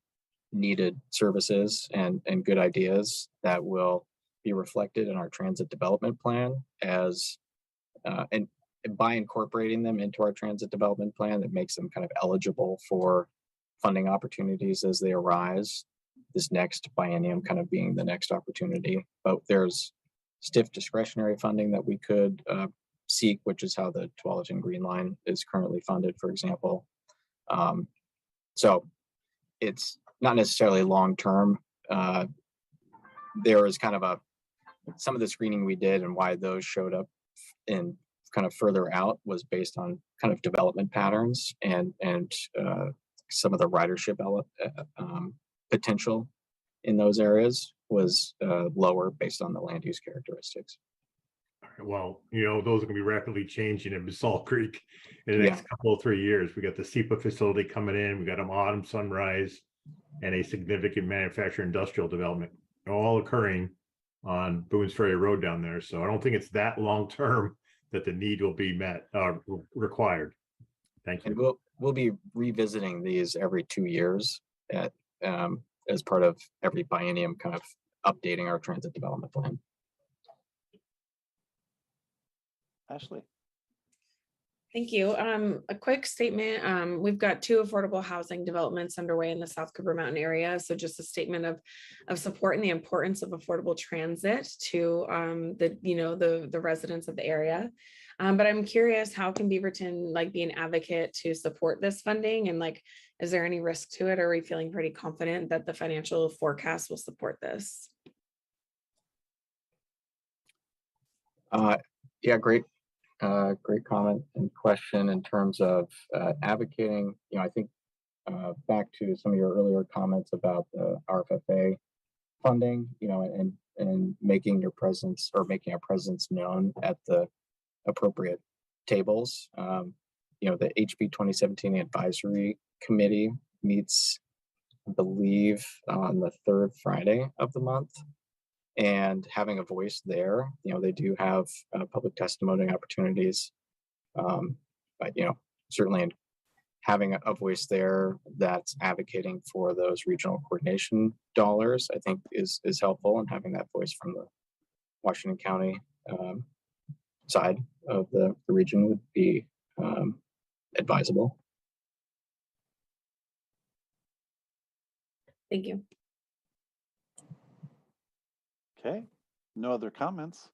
needed services and good ideas that will be reflected in our transit development plan as, and by incorporating them into our transit development plan, it makes them kind of eligible for funding opportunities as they arise. This next biennium kind of being the next opportunity, but there's stiff discretionary funding that we could seek, which is how the Tualatin Green Line is currently funded, for example. So it's not necessarily long-term. There is kind of some of the screening we did and why those showed up in kind of further out was based on kind of development patterns and some of the ridership potential in those areas was lower based on the land use characteristics. Well, those are going to be rapidly changing in Basalt Creek in the next couple of 3 years. We got the SEPA facility coming in. We got an Autumn Sunrise and a significant manufacturing industrial development all occurring on Boone's Ferry Road down there. So I don't think it's that long term that the need will be met required. Thank you. And we'll be revisiting these every 2 years as part of every biennium, kind of updating our transit development plan. Ashley. Thank you. A quick statement. We've got 2 affordable housing developments underway in the South Cooper Mountain area. So just a statement of support and the importance of affordable transit to the residents of the area. But I'm curious, how can Beaverton be an advocate to support this funding? And is there any risk to it? Or are we feeling pretty confident that the financial forecast will support this? Yeah, great comment and question in terms of advocating. I think back to some of your earlier comments about the RFFA funding, and making your presence or making a presence known at the appropriate tables. The HB 2017 Advisory Committee meets, I believe, on the 3rd Friday of the month. And having a voice there, they do have public testimony opportunities, but certainly having a voice there that's advocating for those regional coordination dollars, I think is helpful, and having that voice from the Washington County side of the region would be advisable. Thank you. Okay, no other comments.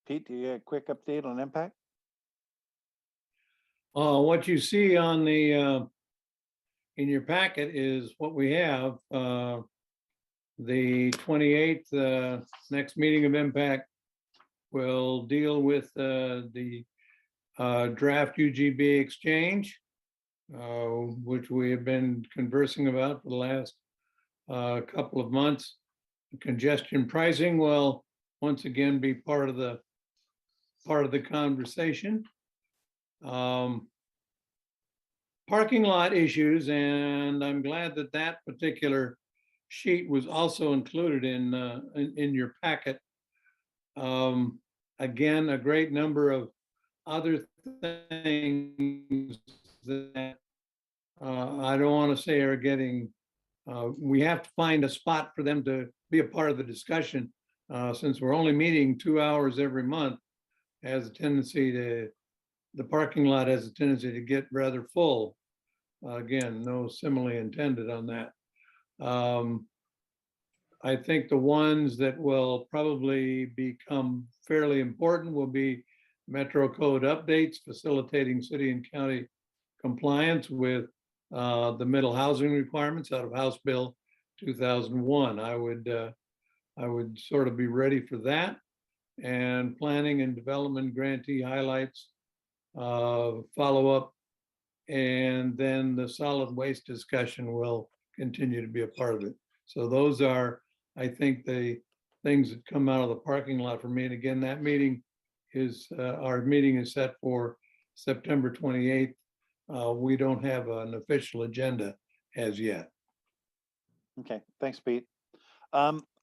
Pete, do you get a quick update on impact? What you see on the in your packet is what we have. The 28th next meeting of impact will deal with the draft UGB exchange, which we have been conversing about for the last couple of months. Congestion pricing will once again be part of the conversation. Parking lot issues, and I'm glad that particular sheet was also included in your packet. again, a great number of other things that I don't want to say are getting, we have to find a spot for them to be a part of the discussion. Since we're only meeting 2 hours every month, has a tendency to, the parking lot has a tendency to get rather full. Again, no simile intended on that. I think the ones that will probably become fairly important will be Metro Code updates, facilitating city and county compliance with the middle housing requirements out of House Bill 2001. I would sort of be ready for that. And planning and development grantee highlights, follow up, and then the solid waste discussion will continue to be a part of it. So those are, I think, the things that come out of the parking lot for me. And again, that meeting is, our meeting is set for September 28th. We don't have an official agenda as yet. Okay, thanks, Pete.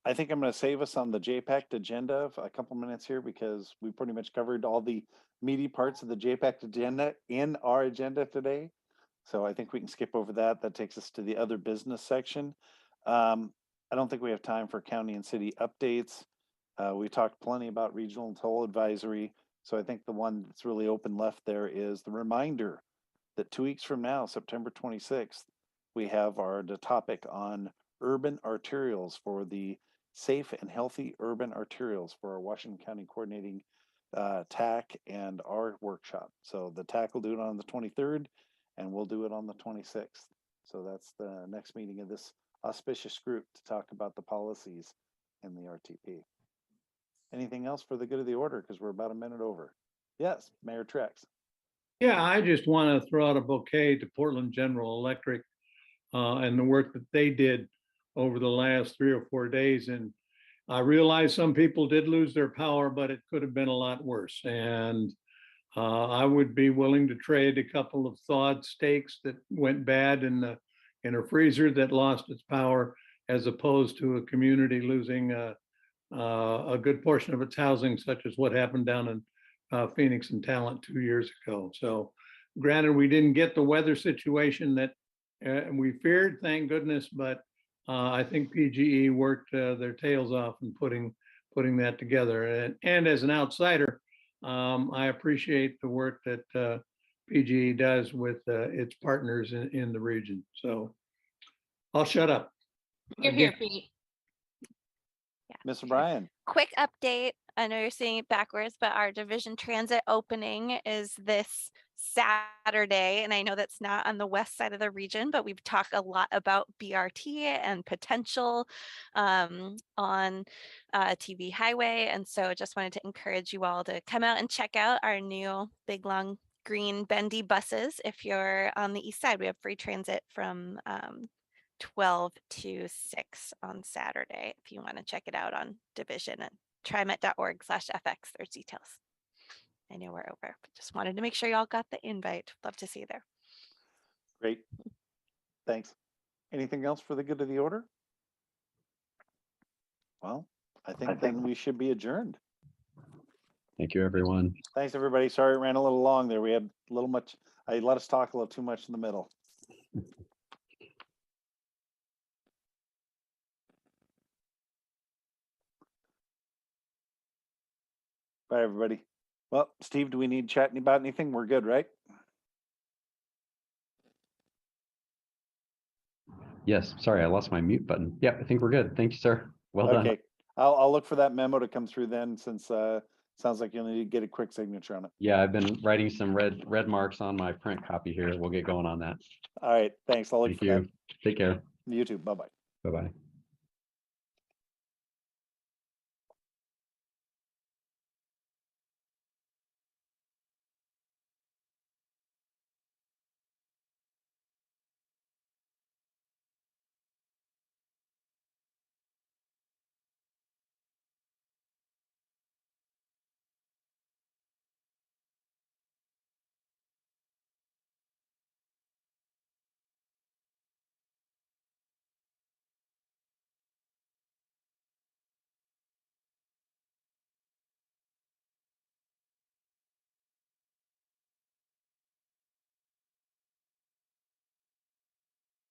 I think I'm going to save us on the JPAC agenda for a couple minutes here because we pretty much covered all the meaty parts of the JPAC agenda in our agenda today. So I think we can skip over that. That takes us to the other business section. I don't think we have time for county and city updates. We talked plenty about regional toll advisory. So I think the one that's really open left there is the reminder that 2 weeks from now, September 26th, we have the topic on urban arterials for the safe and healthy urban arterials for our Washington County coordinating TAC and our workshop. So the TAC will do it on the 23rd and we'll do it on the 26th. So that's the next meeting of this auspicious group to talk about the policies in the RTP. Anything else for the good of the order? Because we're about a minute over. Yes, Mayor Trex. Yeah, I just want to throw out a bouquet to Portland General Electric and the work that they did over the last 3 or 4 days. And I realize some people did lose their power, but it could have been a lot worse. And I would be willing to trade a couple of thawed steaks that went bad in a freezer that lost its power, as opposed to a community losing a good portion of its housing, such as what happened down in Phoenix and Talent 2 years ago. So granted, we didn't get the weather situation that we feared, thank goodness, but I think PGE worked their tails off in putting that together. And as an outsider, I appreciate the work that PGE does with its partners in the region. So I'll shut up. You're here, Pete. Mr. Bryan. Quick update. I know you're seeing it backwards, but our division transit opening is this Saturday. And I know that's not on the west side of the region, but we've talked a lot about BRT and potential on TV Highway. And so I just wanted to encourage you all to come out and check out our new big, long, green bendy buses. If you're on the east side, we have free transit from 12 to 6 on Saturday. If you want to check it out on division and trimet.org/FX, there's details. I know we're over, but just wanted to make sure y'all got the invite. Love to see you there. Great. Thanks. Anything else for the good of the order? Well, I think then we should be adjourned. Thank you, everyone. Thanks, everybody. Sorry it ran a little long there. We had a little much, I let us talk a little too much in the middle. Bye, everybody. Well, Steve, do we need chatting about anything? We're good, right? Yes, sorry, I lost my mute button. Yeah, I think we're good. Thank you, sir. Well done. Okay. I'll look for that memo to come through then, since sounds like you'll need to get a quick signature on it. Yeah, I've been writing some red marks on my print copy here. We'll get going on that. All right. Thanks. I'll look Thank for you. that. Take care. You too. Bye-bye. Bye-bye.